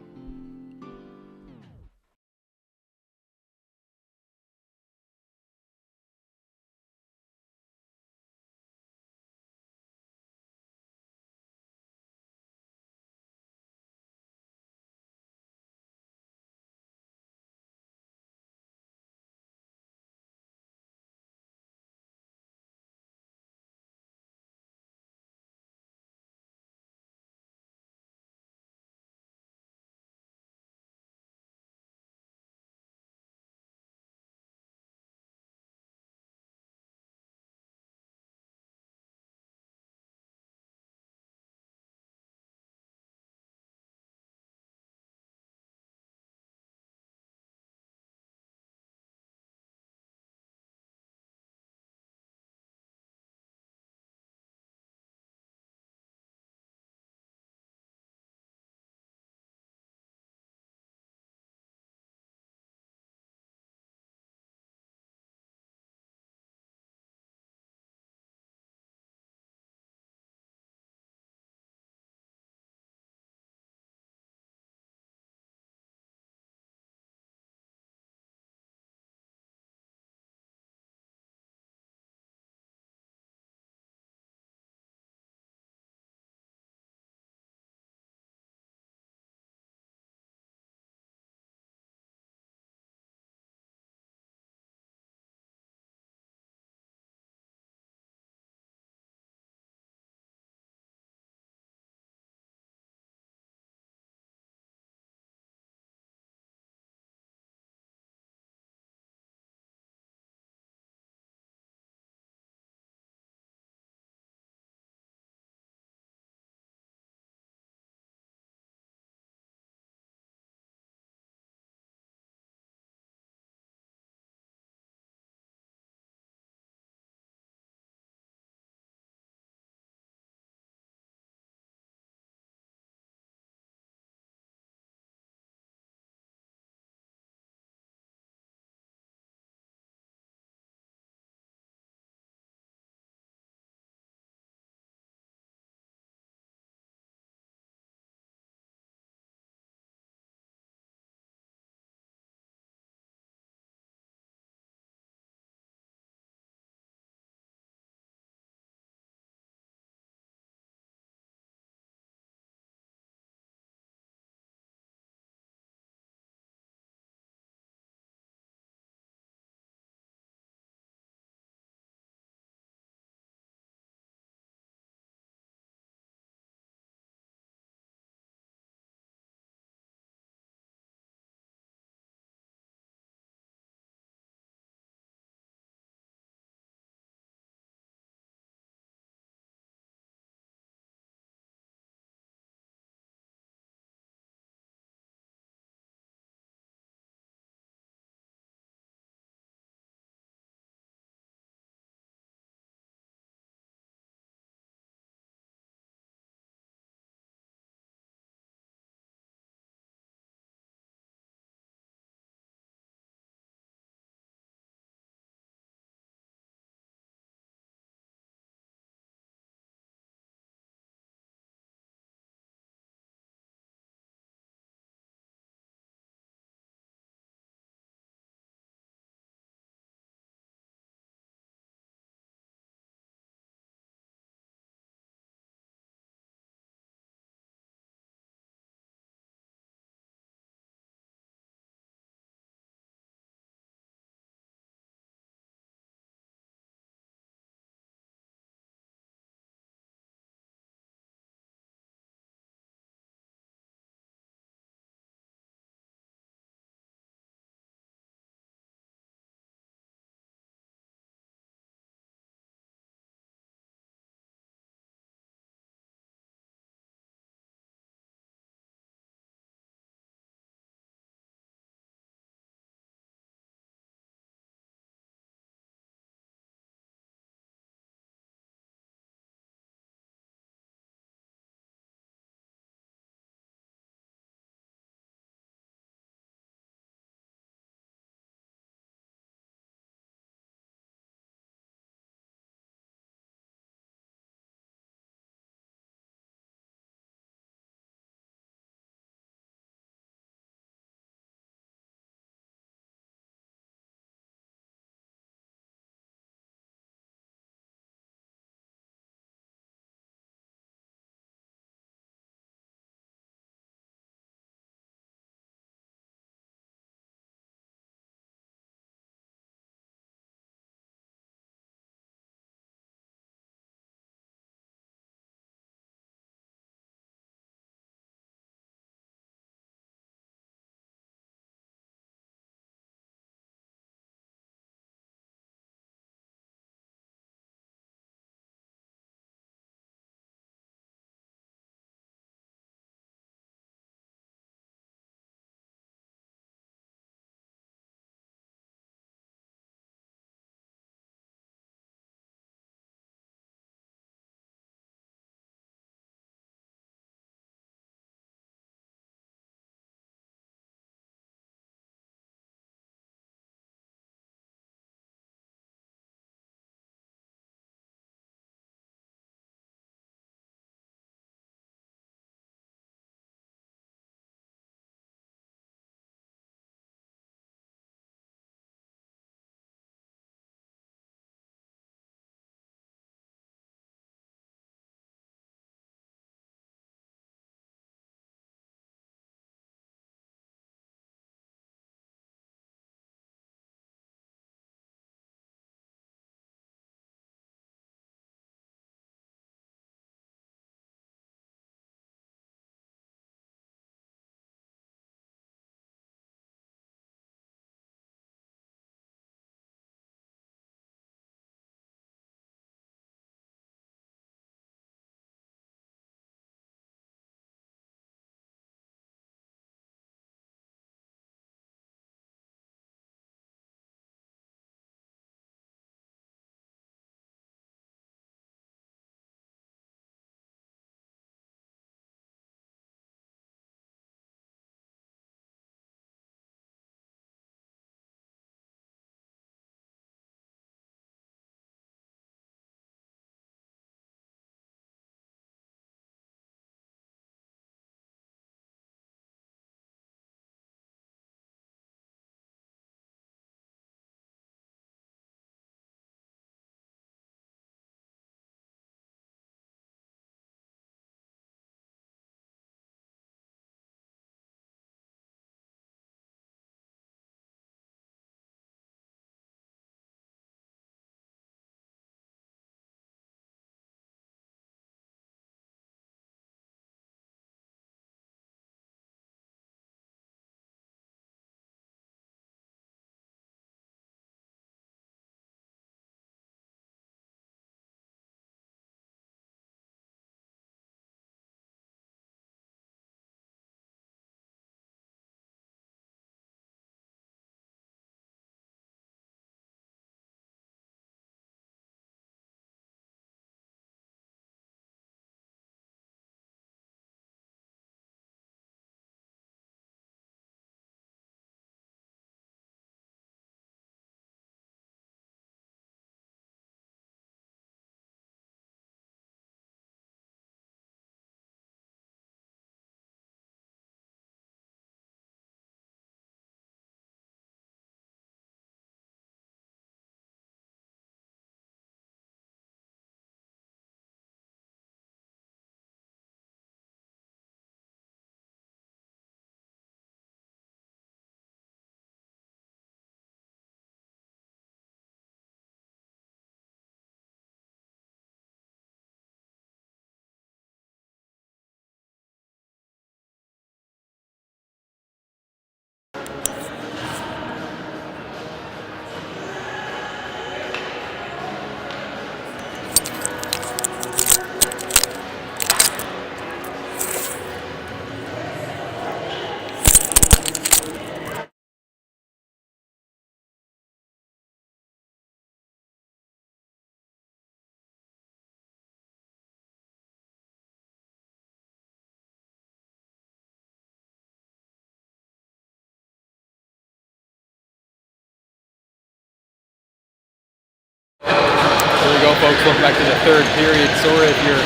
folks, welcome back to the third period. Sorry if your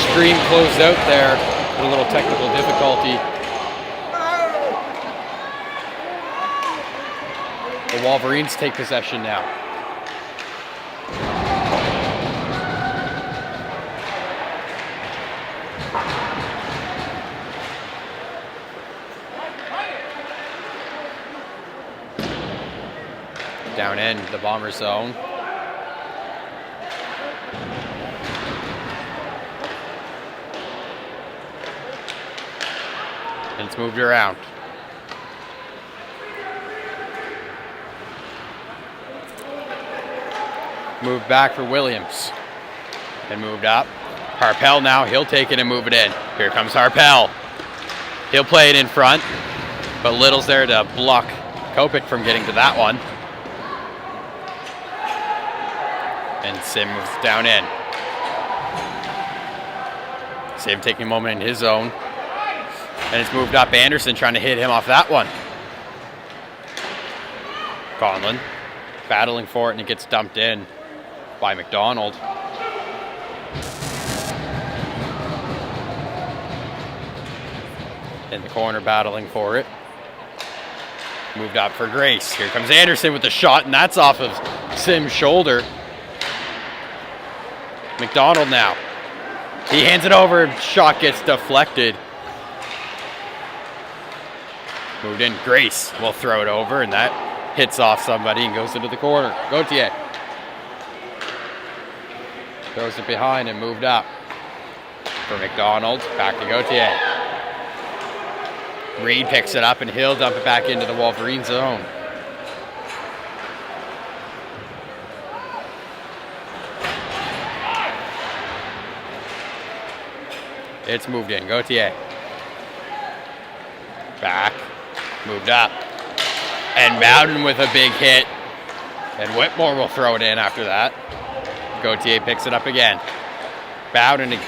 stream closed out there with a little technical difficulty. The Wolverines take possession now. Down in the Bomber zone. And it's moved around. Moved back for Williams. And moved up. Harpel now, he'll take it and move it in. Here comes Harpel. He'll play it in front, but Little's there to block Kopik from getting to that one. And Sim moves down in. Sim taking a moment in his zone. And it's moved up. Anderson trying to hit him off that one. Conlon battling for it, and it gets dumped in by McDonald. In the corner battling for it. Moved up for Grace. Here comes Anderson with the shot, and that's off of Sim's shoulder. McDonald now. He hands it over, shot gets deflected. Moved in, Grace will throw it over, and that hits off somebody and goes into the corner. Gauthier throws it behind and moved up for McDonald. Back to Gauthier. Reed picks it up and he'll dump it back into the Wolverine zone. It's moved in. Gauthier. Back. Moved up. And Bowden with a big hit. And Whitmore will throw it in after that. Gauthier picks it up again. Bowden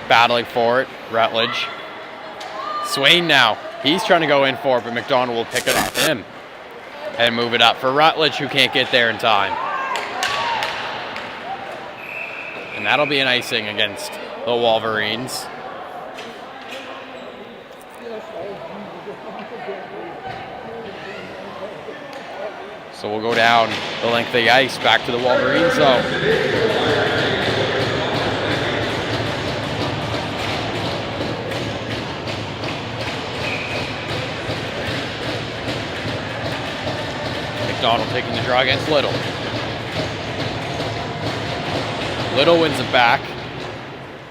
battling for it. Rutledge. Swain now. He's trying to go in for it, but McDonald will pick it off him. And move it up for Rutledge, who can't get there in time. And that'll be an icing against the Wolverines. So we'll go down the length of the ice back to the Wolverines zone. McDonald taking the draw against Little. Little wins it back.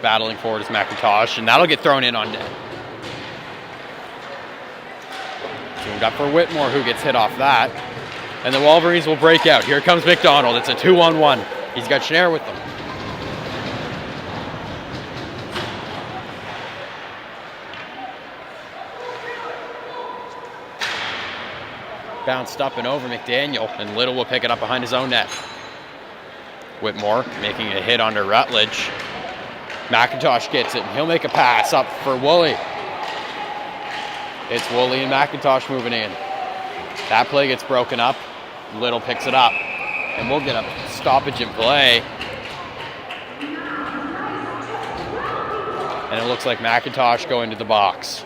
Battling forward is McIntosh, and that'll get thrown in on net. Tuned up for Whitmore, who gets hit off that. And the Wolverines will break out. Here comes McDonald. It's a 2-on-1. He's got Schneider with them. Bounced up and over McDaniel, and Little will pick it up behind his own net. Whitmore making a hit onto Rutledge. McIntosh gets it, and he'll make a pass up for Woolley. It's Woolley and McIntosh moving in. That play gets broken up. Little picks it up, and we'll get a stoppage in play. And it looks like McIntosh going to the box.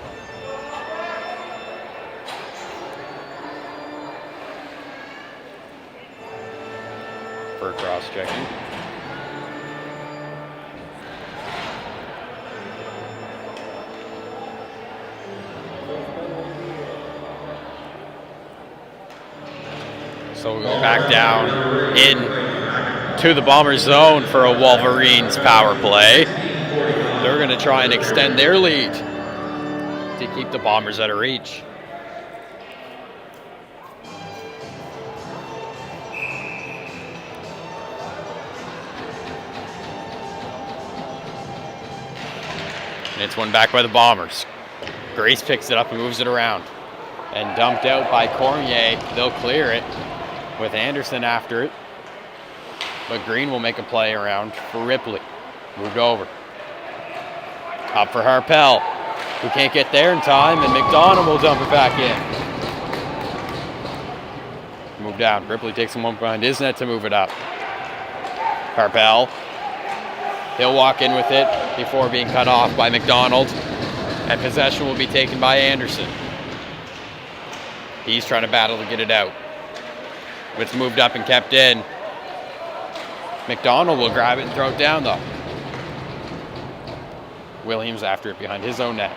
For cross-checking. So we'll go back down in to the Bomber zone for a Wolverines power play. They're going to try and extend their lead to keep the Bombers out of reach. And it's one back by the Bombers. Grace picks it up and moves it around. And dumped out by Cormier. They'll clear it with Anderson after it. But Green will make a play around for Ripley. Moved over. Up for Harpel, who can't get there in time, and McDonald will dump it back in. Move down. Ripley takes him one behind his net to move it up. Carpel. He'll walk in with it before being cut off by McDonald. And possession will be taken by Anderson. He's trying to battle to get it out. It's moved up and kept in. McDonald will grab it and throw it down though. Williams after it behind his own net.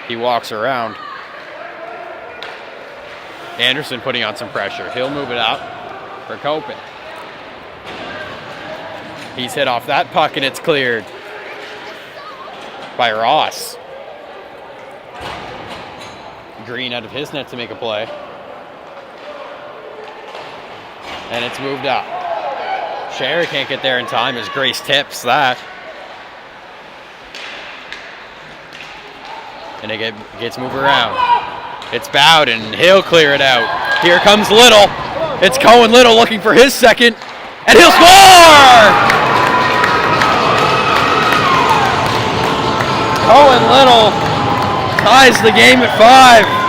He walks around. Anderson putting on some pressure. He'll move it up for Copen. He's hit off that puck and it's cleared by Ross. Green out of his net to make a play. And it's moved up. Scherer can't get there in time as Grace tips that. And it gets moved around. It's Bowden. He'll clear it out. Here comes Little. It's Cohen Little looking for his second. And he'll score! Cohen Little ties the game at 5.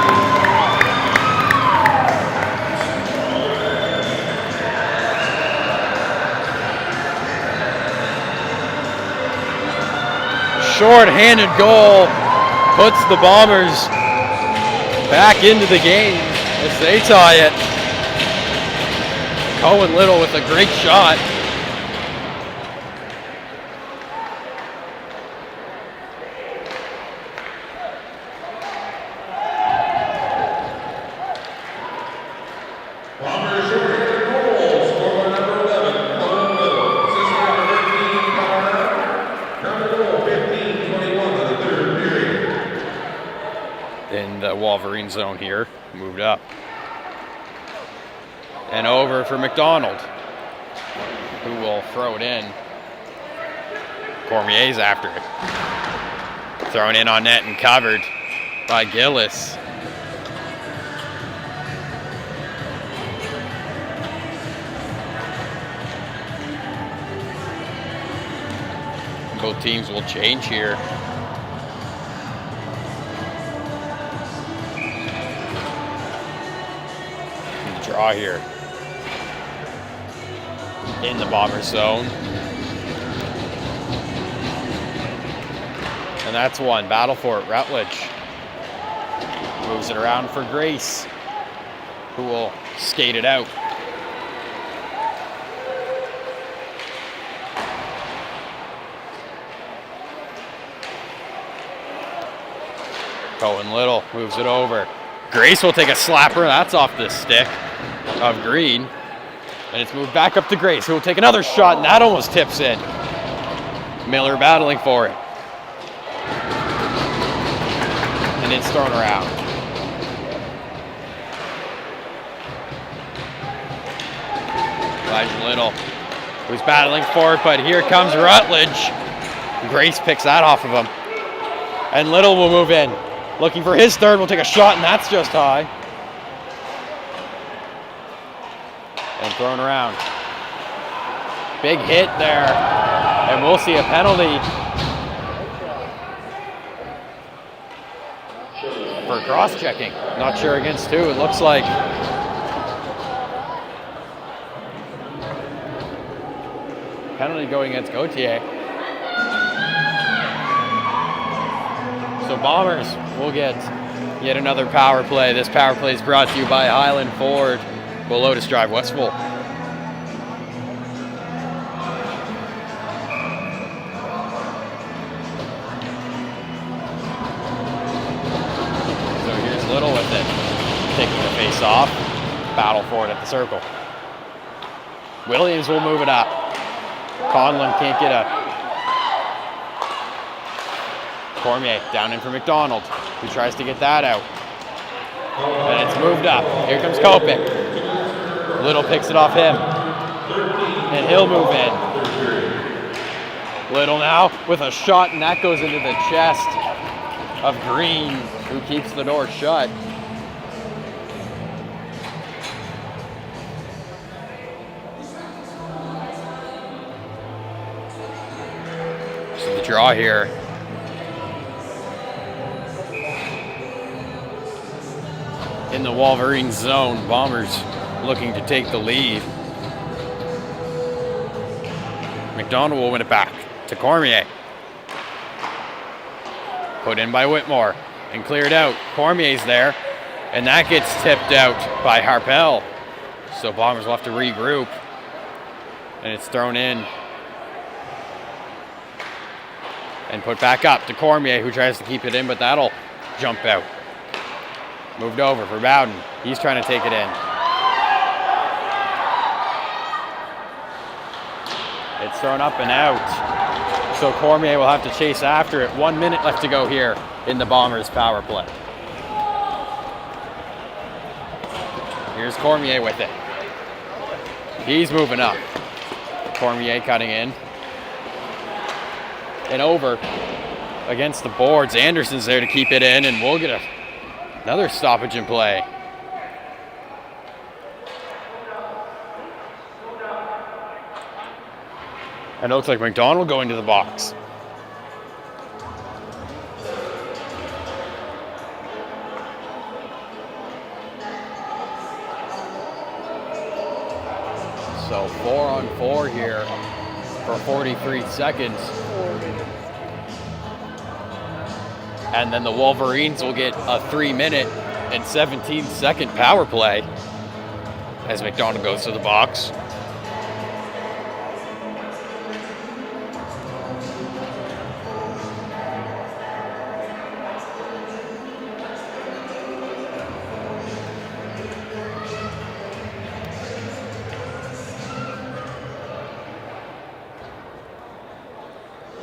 Short-handed goal puts the Bombers back into the game as they tie it. Cohen Little with a great shot. Bombers short-handed goal, scorer number 11, Cohen Little. Assistant number 13, Connor. Number goal, 15-21 of the third period. In the Wolverine zone here, moved up. And over for McDonald, who will throw it in. Cormier's after it. Thrown in on net and covered by Gillis. Both teams will change here. Draw here. In the Bomber zone. And that's one. Battle for it. Rutledge moves it around for Grace, who will skate it out. Cohen Little moves it over. Grace will take a slapper. That's off the stick of Green. And it's moved back up to Grace, who will take another shot, and that almost tips in. Miller battling for it. And it's thrown around. Elijah Little, who's battling for it, but here comes Rutledge. Grace picks that off of him. And Little will move in. Looking for his third, will take a shot, and that's just high. And thrown around. Big hit there. And we'll see a penalty for cross-checking. Not sure against who, it looks like. Penalty going against Gauthier. So Bombers will get yet another power play. This power play is brought to you by Highland Ford, Lotus Drive, Westville. So here's Little with it, taking the face off. Battle for it at the circle. Williams will move it up. Conlon can't get a. Cormier down in for McDonald, who tries to get that out. And it's moved up. Here comes Kopic. Little picks it off him. And he'll move in. Little now with a shot, and that goes into the chest of Green, who keeps the door shut. So the draw here. In the Wolverines zone, Bombers looking to take the lead. McDonald will win it back to Cormier. Put in by Whitmore and cleared out. Cormier's there, and that gets tipped out by Harpel. So Bombers will have to regroup, and it's thrown in and put back up to Cormier, who tries to keep it in, but that'll jump out. Moved over for Bowden. He's trying to take it in. It's thrown up and out. So Cormier will have to chase after it. 1 minute left to go here in the Bombers' power play. Here's Cormier with it. He's moving up. Cormier cutting in. And over against the boards. Anderson's there to keep it in, and we'll get another stoppage in play. And it looks like McDonald going to the box. So 4-on-4 here for 43 seconds. And then the Wolverines will get a 3-minute and 17-second power play as McDonald goes to the box.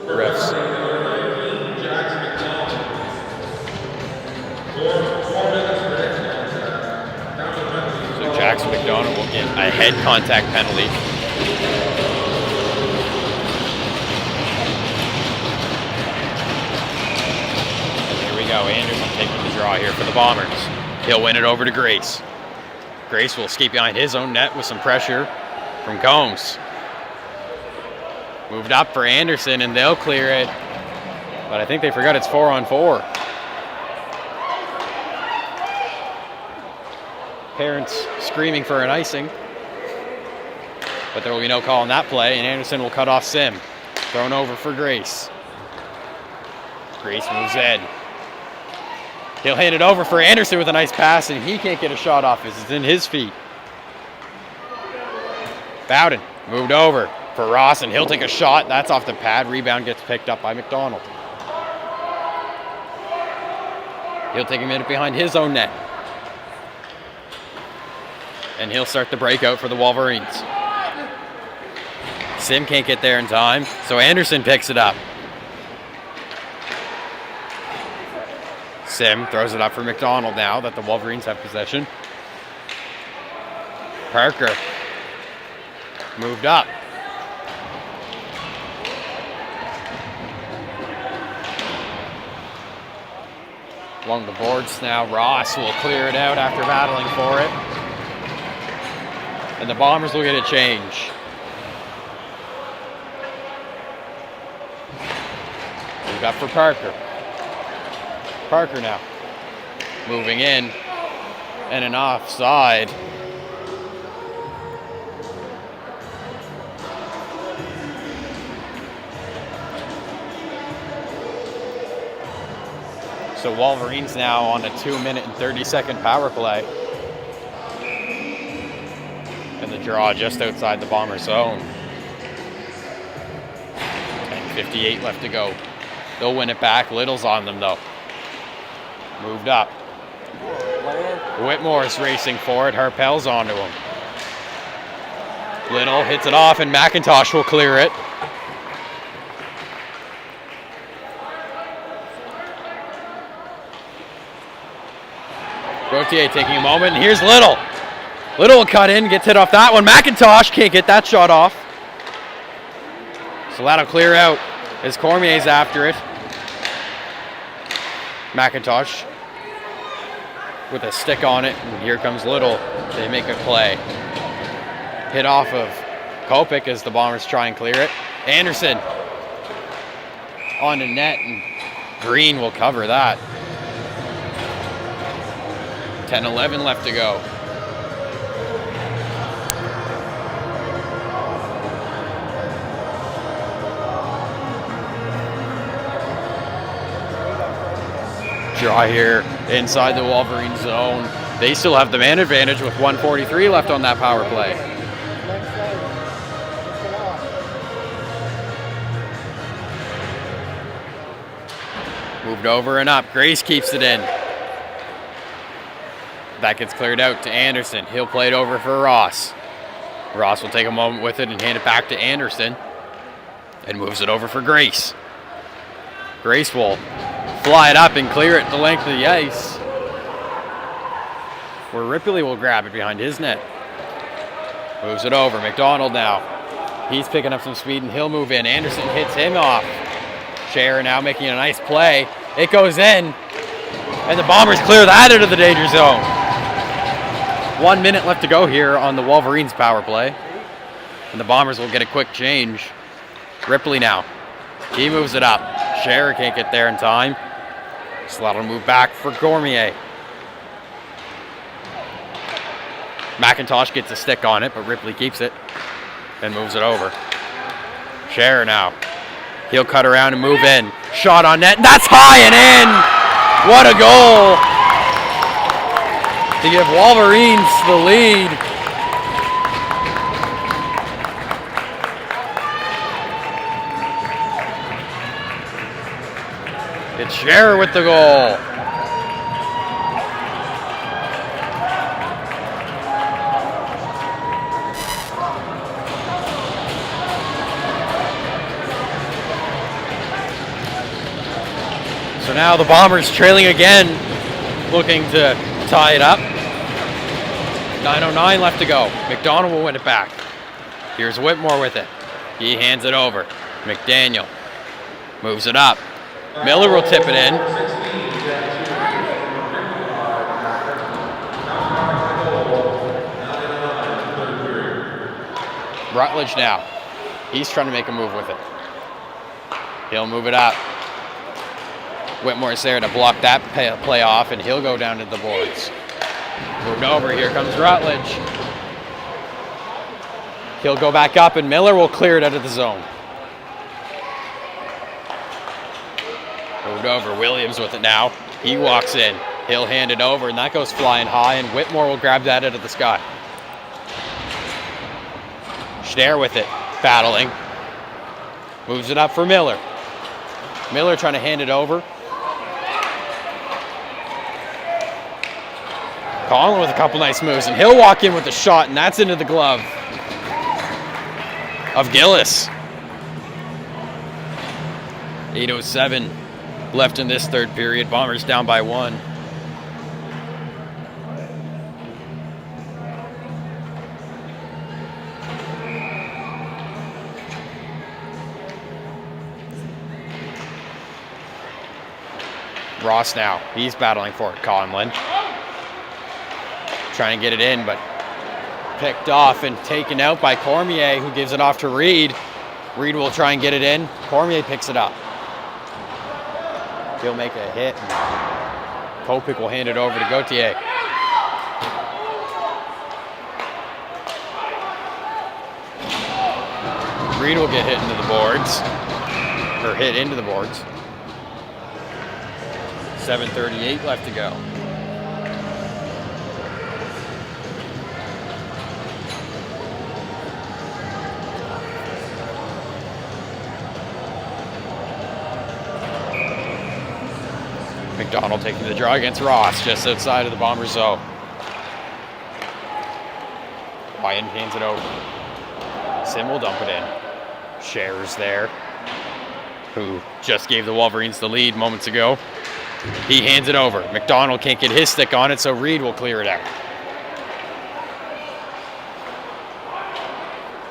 Refs. So Jackson McDonald will get a head contact penalty. And here we go. Anderson taking the draw here for the Bombers. He'll win it over to Grace. Grace will escape behind his own net with some pressure from Combs. Moved up for Anderson, and they'll clear it. But I think they forgot it's 4-on-4. Parents screaming for an icing. But there will be no call on that play, and Anderson will cut off Sim. Thrown over for Grace. Grace moves in. He'll hand it over for Anderson with a nice pass, and he can't get a shot off as it's in his feet. Bowden moved over for Ross, and he'll take a shot. That's off the pad. Rebound gets picked up by McDonald. He'll take a minute behind his own net. And he'll start the breakout for the Wolverines. Sim can't get there in time, so Anderson picks it up. Sim throws it up for McDonald now that the Wolverines have possession. Parker moved up. Along the boards now, Ross will clear it out after battling for it. And the Bombers will get a change. Moved up for Parker. Parker now moving in, and an offside. So Wolverines now on a 2-minute and 30-second power play. And the draw just outside the Bomber zone. 10:58 left to go. They'll win it back. Little's on them though. Moved up. Whitmore's racing for it. Harpel's onto him. Little hits it off, and McIntosh will clear it. Gauthier taking a moment, and here's Little. Little will cut in, gets hit off that one. McIntosh can't get that shot off. So that'll clear out as Cormier's after it. McIntosh with a stick on it, and here comes Little. They make a play. Hit off of Kopik as the Bombers try and clear it. Anderson on the net, and Green will cover that. 10-11 left to go. Draw here inside the Wolverine zone. They still have the man advantage with 1:43 left on that power play. Moved over and up. Grace keeps it in. That gets cleared out to Anderson. He'll play it over for Ross. Ross will take a moment with it and hand it back to Anderson. And moves it over for Grace. Grace will fly it up and clear it the length of the ice. Where Ripley will grab it behind his net. Moves it over. McDonald now. He's picking up some speed and he'll move in. Anderson hits him off. Scherer now making a nice play. It goes in. And the Bombers clear that out of the danger zone. 1 minute left to go here on the Wolverines power play. And the Bombers will get a quick change. Ripley now. He moves it up. Scherer can't get there in time. Slot will move back for Cormier. McIntosh gets a stick on it, but Ripley keeps it and moves it over. Scherer now. He'll cut around and move in. Shot on net, and that's high and in! What a goal! To give Wolverines the lead. It's Scherer with the goal. So now the Bombers trailing again, looking to tie it up. 9:09 left to go. McDonald will win it back. Here's Whitmore with it. He hands it over. McDaniel moves it up. Miller will tip it in. Rutledge now. He's trying to make a move with it. He'll move it up. Whitmore's there to block that play off, and he'll go down to the boards. Moved over, here comes Rutledge. He'll go back up, and Miller will clear it out of the zone. Moved over, Williams with it now. He walks in, he'll hand it over, and that goes flying high, and Whitmore will grab that out of the sky. Schneer with it, battling. Moves it up for Miller. Miller trying to hand it over. Collin with a couple nice moves, and he'll walk in with a shot, and that's into the glove of Gillis. 8:07 left in this third period. Bombers down by 1. Ross now, he's battling for it. Conlon trying to get it in, but picked off and taken out by Cormier, who gives it off to Reed. Reed will try and get it in. Cormier picks it up. He'll make a hit. Kopik will hand it over to Gauthier. Reed will get hit into the boards, or hit into the boards. 7:38 left to go. McDonald taking the draw against Ross, just outside of the Bombers' zone. Wyan hands it over. Sim will dump it in. Scherer's there, who just gave the Wolverines the lead moments ago. He hands it over. McDonald can't get his stick on it, so Reed will clear it out.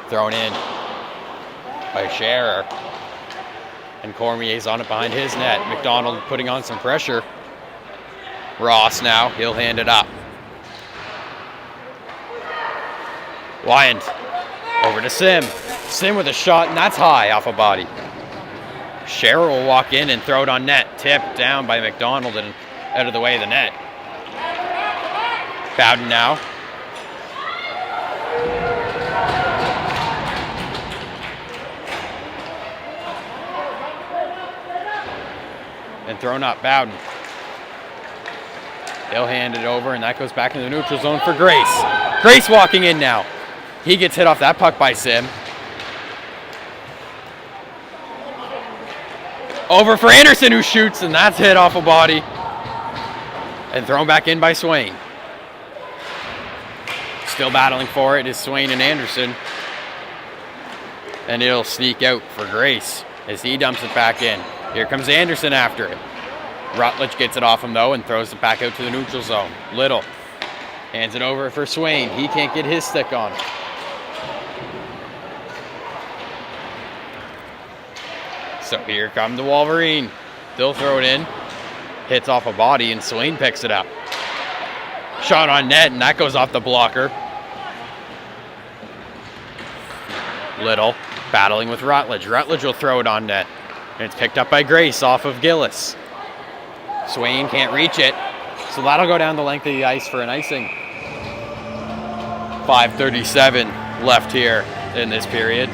Thrown in by Scherer. And Cormier's on it behind his net. McDonald putting on some pressure. Ross now, he'll hand it up. Wyand over to Sim. Sim with a shot, and that's high off a body. Scherer will walk in and throw it on net. Tipped down by McDonald and out of the way of the net. Bowden now. And thrown up, Bowden. He'll hand it over, and that goes back in the neutral zone for Grace. Grace walking in now. He gets hit off that puck by Sim. Over for Anderson, who shoots, and that's hit off a body. And thrown back in by Swain. Still battling for it is Swain and Anderson. And it'll sneak out for Grace as he dumps it back in. Here comes Anderson after it. Rutledge gets it off him, though, and throws it back out to the neutral zone. Little hands it over for Swain. He can't get his stick on it. So here come the Wolverine. They'll throw it in. Hits off a body, and Swain picks it up. Shot on net, and that goes off the blocker. Little battling with Rutledge. Rutledge will throw it on net. And it's picked up by Grace off of Gillis. Swain can't reach it, so that'll go down the length of the ice for an icing. 5:37 left here in this period.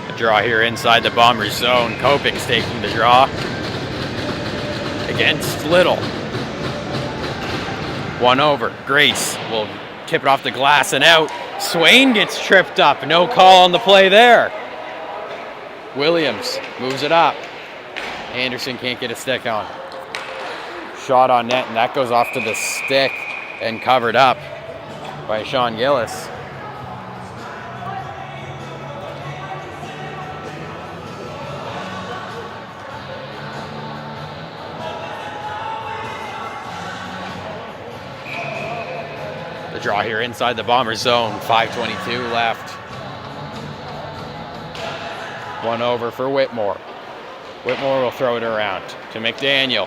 A draw here inside the Bombers zone. Kopek's taking the draw against Little. One over. Grace will tip it off the glass and out. Swain gets tripped up. No call on the play there. Williams moves it up. Anderson can't get a stick on. Shot on net, and that goes off to the stick and covered up by Sean Gillis. The draw here inside the Bombers zone. 5:22 left. One over for Whitmore. Whitmore will throw it around to McDaniel.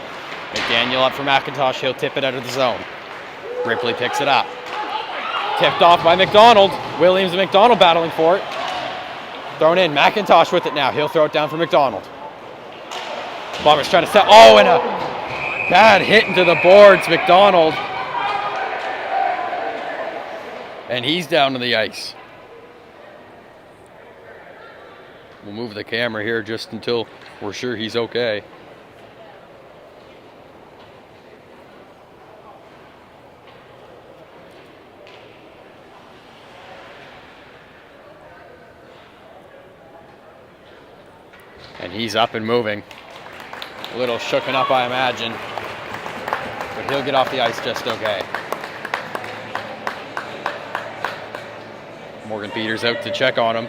McDaniel up for McIntosh. He'll tip it out of the zone. Ripley picks it up. Tipped off by McDonald. Williams and McDonald battling for it. Thrown in. McIntosh with it now. He'll throw it down for McDonald. Bombers trying to set. Oh, and a bad hit into the boards. McDonald. And he's down to the ice. We'll move the camera here just until we're sure he's okay. And he's up and moving. A little shooken up, I imagine. But he'll get off the ice just okay. Morgan Peters out to check on him.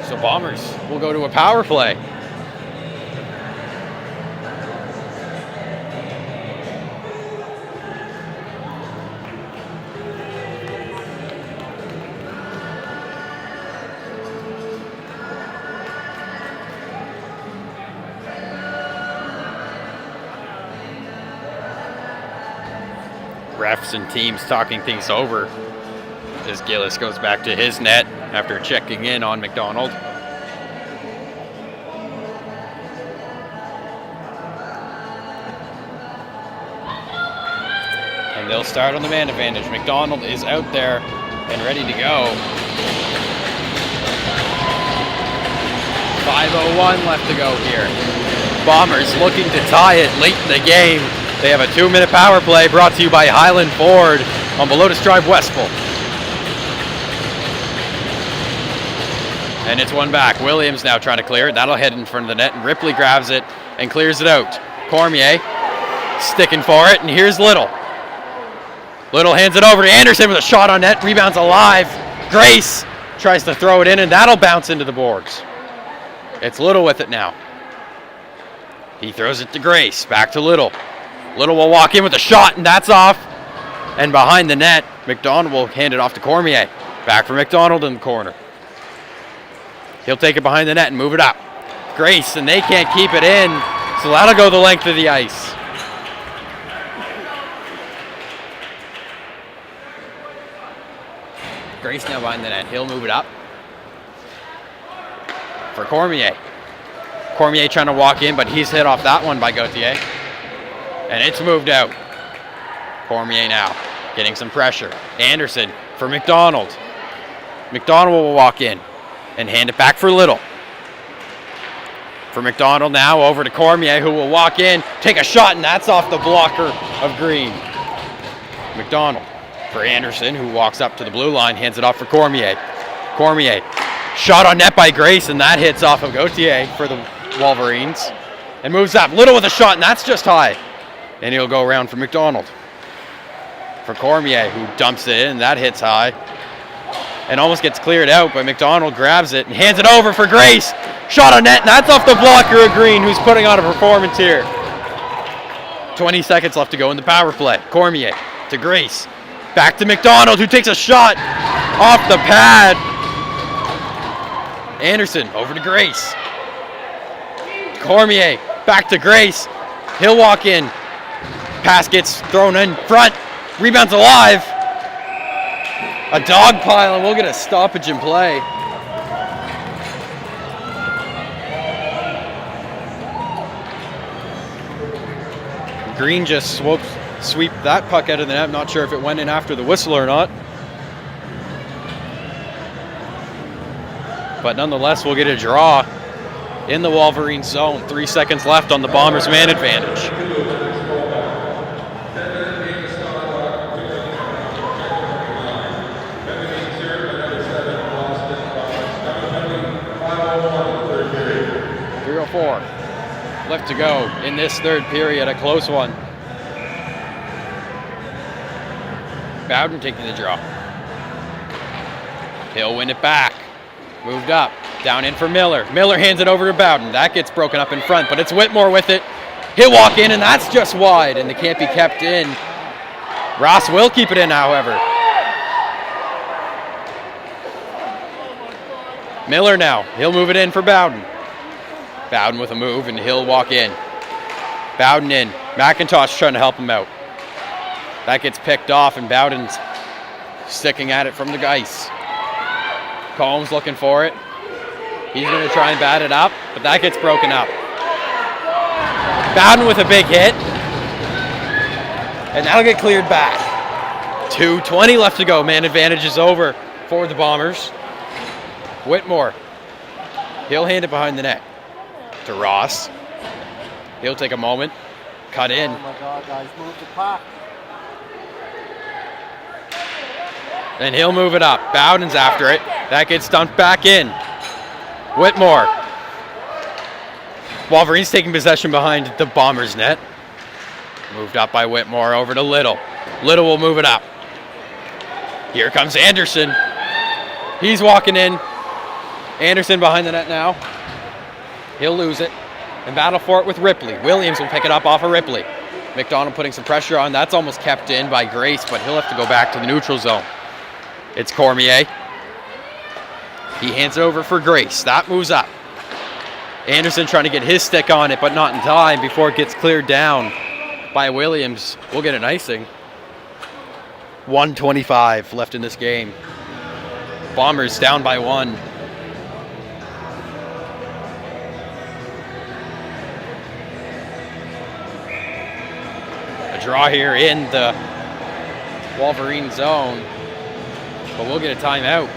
So Bombers will go to a power play. Refs and teams talking things over as Gillis goes back to his net after checking in on McDonald. And they'll start on the man advantage. McDonald is out there and ready to go. 5:01 left to go here. Bombers looking to tie it late in the game. They have a 2-minute power play brought to you by Highland Ford on Belotus Drive, Westville. And it's one back. Williams now trying to clear it. That'll head in front of the net, and Ripley grabs it and clears it out. Cormier sticking for it, and here's Little. Little hands it over to Anderson with a shot on net. Rebounds alive. Grace tries to throw it in, and that'll bounce into the boards. It's Little with it now. He throws it to Grace. Back to Little. Little will walk in with a shot, and that's off. And behind the net, McDonald will hand it off to Cormier. Back for McDonald in the corner. He'll take it behind the net and move it up. Grace, and they can't keep it in, so that'll go the length of the ice. Grace now behind the net. He'll move it up for Cormier. Cormier trying to walk in, but he's hit off that one by Gauthier. And it's moved out. Cormier now Getting some pressure. Anderson for McDonald. McDonald will walk in and hand it back for Little. For McDonald now, over to Cormier, who will walk in, take a shot, and that's off the blocker of Green. McDonald for Anderson, who walks up to the blue line, hands it off for Cormier. Cormier, shot on net by Grace, and that hits off of Gauthier for the Wolverines. And moves up. Little with a shot, and that's just high. And he'll go around for McDonald. For Cormier, who dumps it in, and that hits high. And almost gets cleared out, but McDonald grabs it and hands it over for Grace. Shot on net, and that's off the blocker of Green, who's putting on a performance here. 20 seconds left to go in the power play. Cormier to Grace. Back to McDonald, who takes a shot off the pad. Anderson over to Grace. Cormier back to Grace. He'll walk in. Pass gets thrown in front. Rebound's alive. A dog pile, and we'll get a stoppage in play. Green just sweep that puck out of the net. I'm not sure if it went in after the whistle or not. But nonetheless, we'll get a draw in the Wolverines zone. 3 seconds left on the Bombers' man advantage. Left to go in this third period, a close one. Bowden taking the draw. He'll win it back. Moved up, down in for Miller. Miller hands it over to Bowden. That gets broken up in front, but it's Whitmore with it. He'll walk in, and that's just wide, and it can't be kept in. Ross will keep it in, however. Miller now, he'll move it in for Bowden. Bowden with a move, and he'll walk in. Bowden in. McIntosh trying to help him out. That gets picked off, and Bowden's sticking at it from the ice. Combs looking for it. He's going to try and bat it up, but that gets broken up. Bowden with a big hit. And that'll get cleared back. 2:20 left to go. Man advantage is over for the Bombers. Whitmore. He'll hand it behind the net to Ross. He'll take a moment, cut in. Oh my God, guys, move the puck. And he'll move it up. Bowden's after it. That gets dumped back in. Whitmore. Wolverines taking possession behind the Bombers' net. Moved up by Whitmore over to Little. Little will move it up. Here comes Anderson. He's walking in. Anderson behind the net now. He'll lose it and battle for it with Ripley. Williams will pick it up off of Ripley. McDonald putting some pressure on. That's almost kept in by Grace, but he'll have to go back to the neutral zone. It's Cormier. He hands it over for Grace. That moves up. Anderson trying to get his stick on it, but not in time before it gets cleared down by Williams. We'll get an icing. 1:25 left in this game. Bombers down by 1. A draw here in the Wolverine zone, but we'll get a timeout.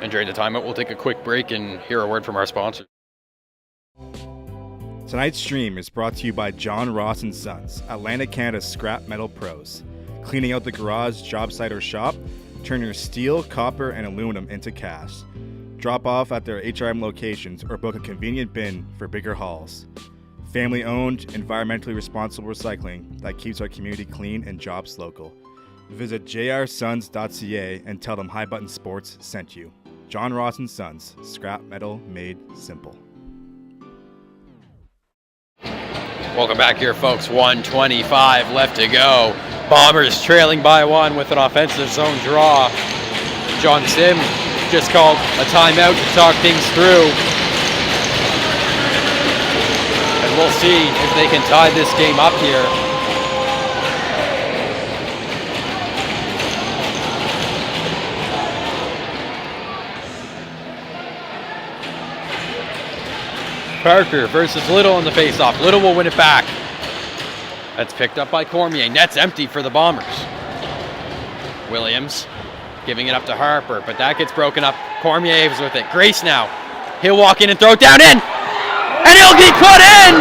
And during the timeout, we'll take a quick break and hear a word from our sponsor. Tonight's stream is brought to you by John Ross & Sons, Atlantic Canada's scrap metal pros. Cleaning out the garage, job site, or shop, turn your steel, copper, and aluminum into cash. Drop off at their HRM locations or book a convenient bin for bigger hauls. Family-owned, environmentally responsible recycling that keeps our community clean and jobs local. Visit jrsons.ca and tell them High Button Sports sent you. John Ross & Sons, scrap metal made simple. Welcome back here, folks. 1:25 left to go. Bombers trailing by 1 with an offensive zone draw. John Sim just called a timeout to talk things through. And we'll see if they can tie this game up here. Parker versus Little in the face-off. Little will win it back. That's picked up by Cormier. Net's empty for the Bombers. Williams giving it up to Harper, but that gets broken up. Cormier is with it. Grace now. He'll walk in and throw it down in. And he'll be put in!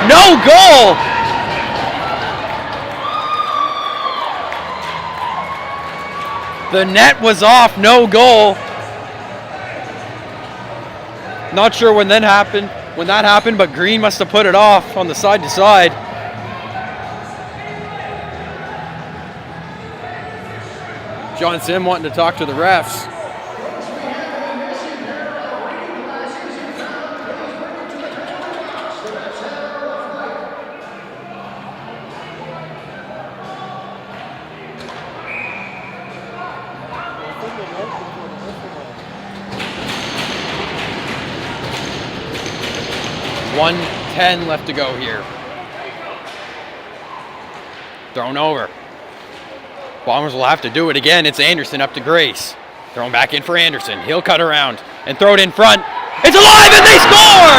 No goal! The net was off, no goal. Not sure when that happened, but Green must have put it off on the side to side. John Sim wanting to talk to the refs. .110 left to go here. Thrown over. Bombers will have to do it again. It's Anderson up to Grace. Thrown back in for Anderson. He'll cut around and throw it in front. It's alive and they score!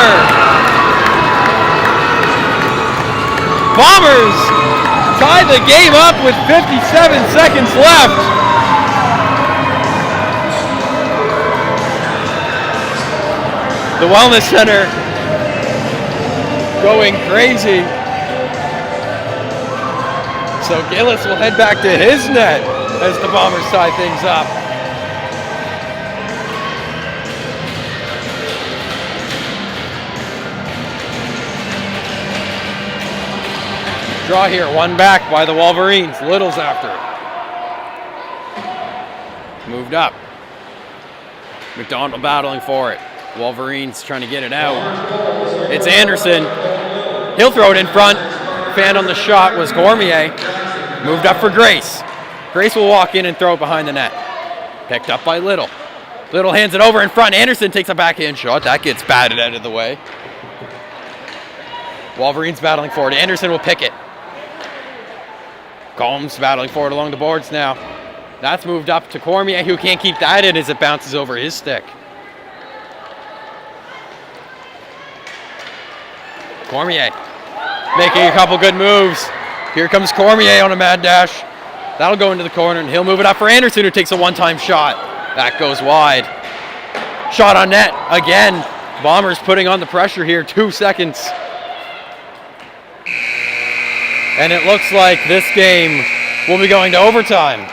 Bombers tie the game up with 57 seconds left. The Wellness Center going crazy. So Gillis will head back to his net as the Bombers tie things up. Draw here, one back by the Wolverines. Little's after it. Moved up. McDonald battling for it. Wolverines trying to get it out. It's Anderson. He'll throw it in front. Fan on the shot was Cormier. Moved up for Grace. Grace will walk in and throw it behind the net. Picked up by Little. Little hands it over in front. Anderson takes a backhand shot. That gets batted out of the way. Wolverines battling for it. Anderson will pick it. Combs battling for it along the boards now. That's moved up to Cormier, who can't keep that in as it bounces over his stick. Cormier making a couple good moves. Here comes Cormier on a mad dash. That'll go into the corner, and he'll move it up for Anderson, who takes a one-time shot. That goes wide. Shot on net again. Bombers putting on the pressure here. 2 seconds. And it looks like this game will be going to overtime.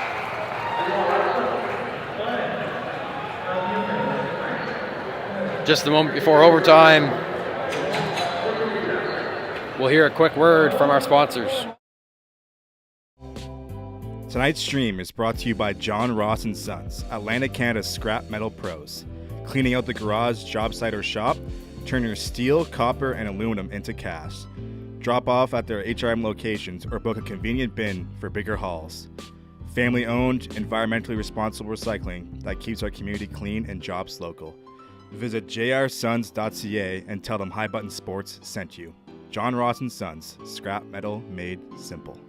Just a moment before overtime, we'll hear a quick word from our sponsors. Tonight's stream is brought to you by John Ross & Sons, Atlantic Canada's scrap metal pros. Cleaning out the garage, job site, or shop, turn your steel, copper, and aluminum into cash. Drop off at their HRM locations or book a convenient bin for bigger hauls. Family-owned, environmentally responsible recycling that keeps our community clean and jobs local. Visit jrsons.ca and tell them High Button Sports sent you. John Ross & Sons, scrap metal made simple.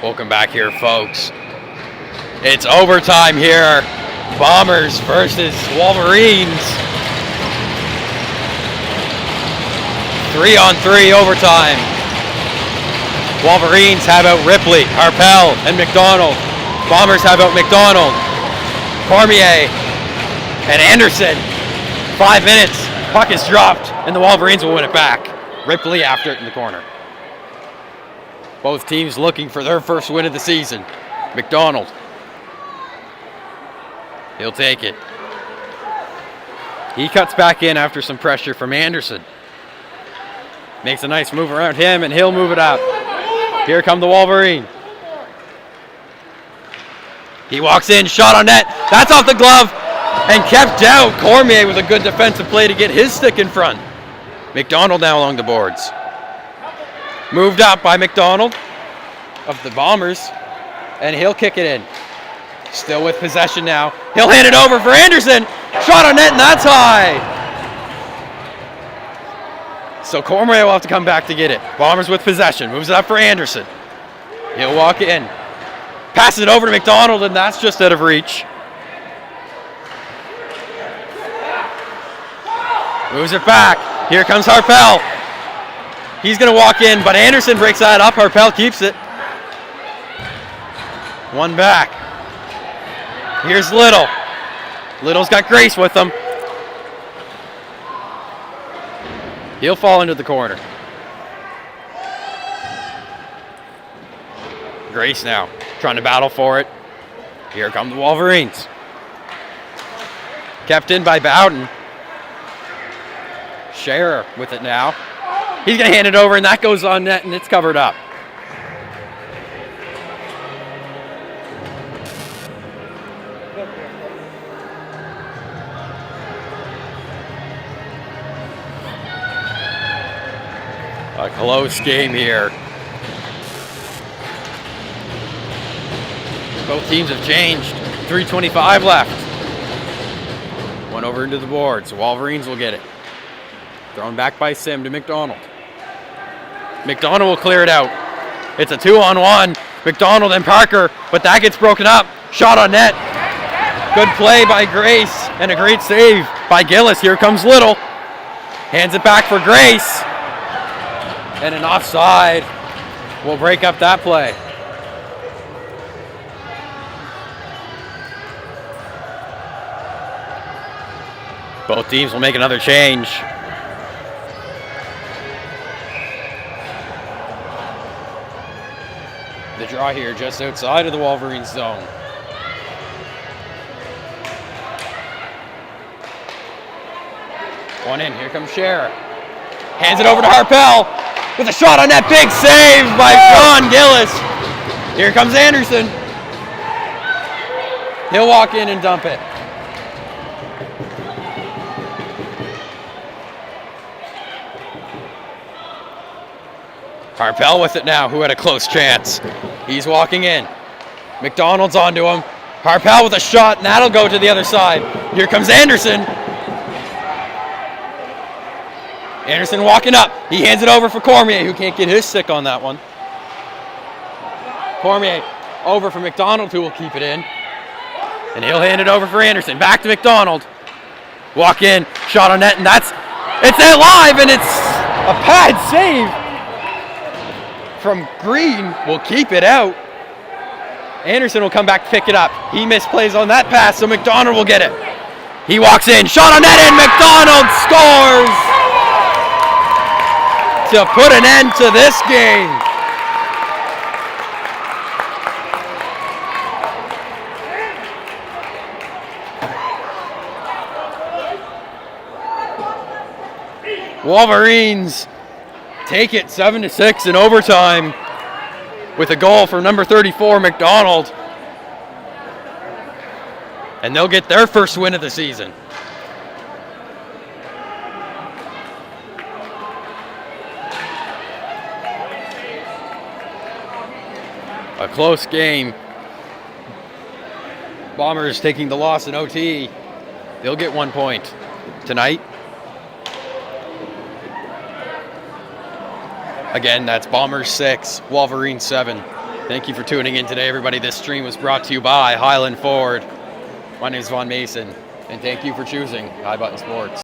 Welcome back here, folks. It's overtime here. Bombers versus Wolverines. 3-on-3 overtime. Wolverines have out Ripley, Harpel, and McDonald. Bombers have out McDonald, Cormier, and Anderson. 5 minutes. Puck is dropped, and the Wolverines will win it back. Ripley after it in the corner. Both teams looking for their first win of the season. McDonald. He'll take it. He cuts back in after some pressure from Anderson. Makes a nice move around him, and he'll move it out. Here come the Wolverine. He walks in, shot on net. That's off the glove and kept out. Cormier with a good defensive play to get his stick in front. McDonald now along the boards. Moved up by McDonald of the Bombers, and he'll kick it in. Still with possession now. He'll hand it over for Anderson. Shot on net, and that's high. So Cormier will have to come back to get it. Bombers with possession. Moves it up for Anderson. He'll walk in. Passes it over to McDonald, and that's just out of reach. Moves it back. Here comes Harpel. He's going to walk in, but Anderson breaks that up. Harpel keeps it. One back. Here's Little. Little's got Grace with him. He'll fall into the corner. Grace now trying to battle for it. Here come the Wolverines. Kept in by Bowden. Scherer with it now. He's going to hand it over, and that goes on net, and it's covered up. A close game here. Both teams have changed. 3:25 left. One over into the boards. Wolverines will get it. Thrown back by Sim to McDonald. McDonald will clear it out. It's a 2-on-1. McDonald and Parker, but that gets broken up. Shot on net. Good play by Grace and a great save by Gillis. Here comes Little. Hands it back for Grace. And an offside will break up that play. Both teams will make another change. The draw here just outside of the Wolverines zone. One in, here comes Scherer. Hands it over to Harpel with a shot on that. Big save by Sean Gillis. Here comes Anderson. He'll walk in and dump it. Harpel with it now, who had a close chance. He's walking in. McDonald's onto him. Harpel with a shot, and that'll go to the other side. Here comes Anderson. Anderson walking up. He hands it over for Cormier, who can't get his stick on that one. Cormier over for McDonald, who will keep it in. And he'll hand it over for Anderson. Back to McDonald. Walk in, shot on net, and it's alive, and it's a pad save from Green. Will keep it out. Anderson will come back to pick it up. He misplays on that pass, so McDonald will get it. He walks in, shot on net, and McDonald scores to put an end to this game. Wolverines take it 7-6 in overtime with a goal from number 34, McDonald. And they'll get their first win of the season. A close game. Bombers taking the loss in OT. They'll get 1 point tonight. Again, that's Bombers 6, Wolverines 7. Thank you for tuning in today, everybody. This stream was brought to you by Highland Ford. My name is Vaughn Mason, and thank you for choosing High Button Sports.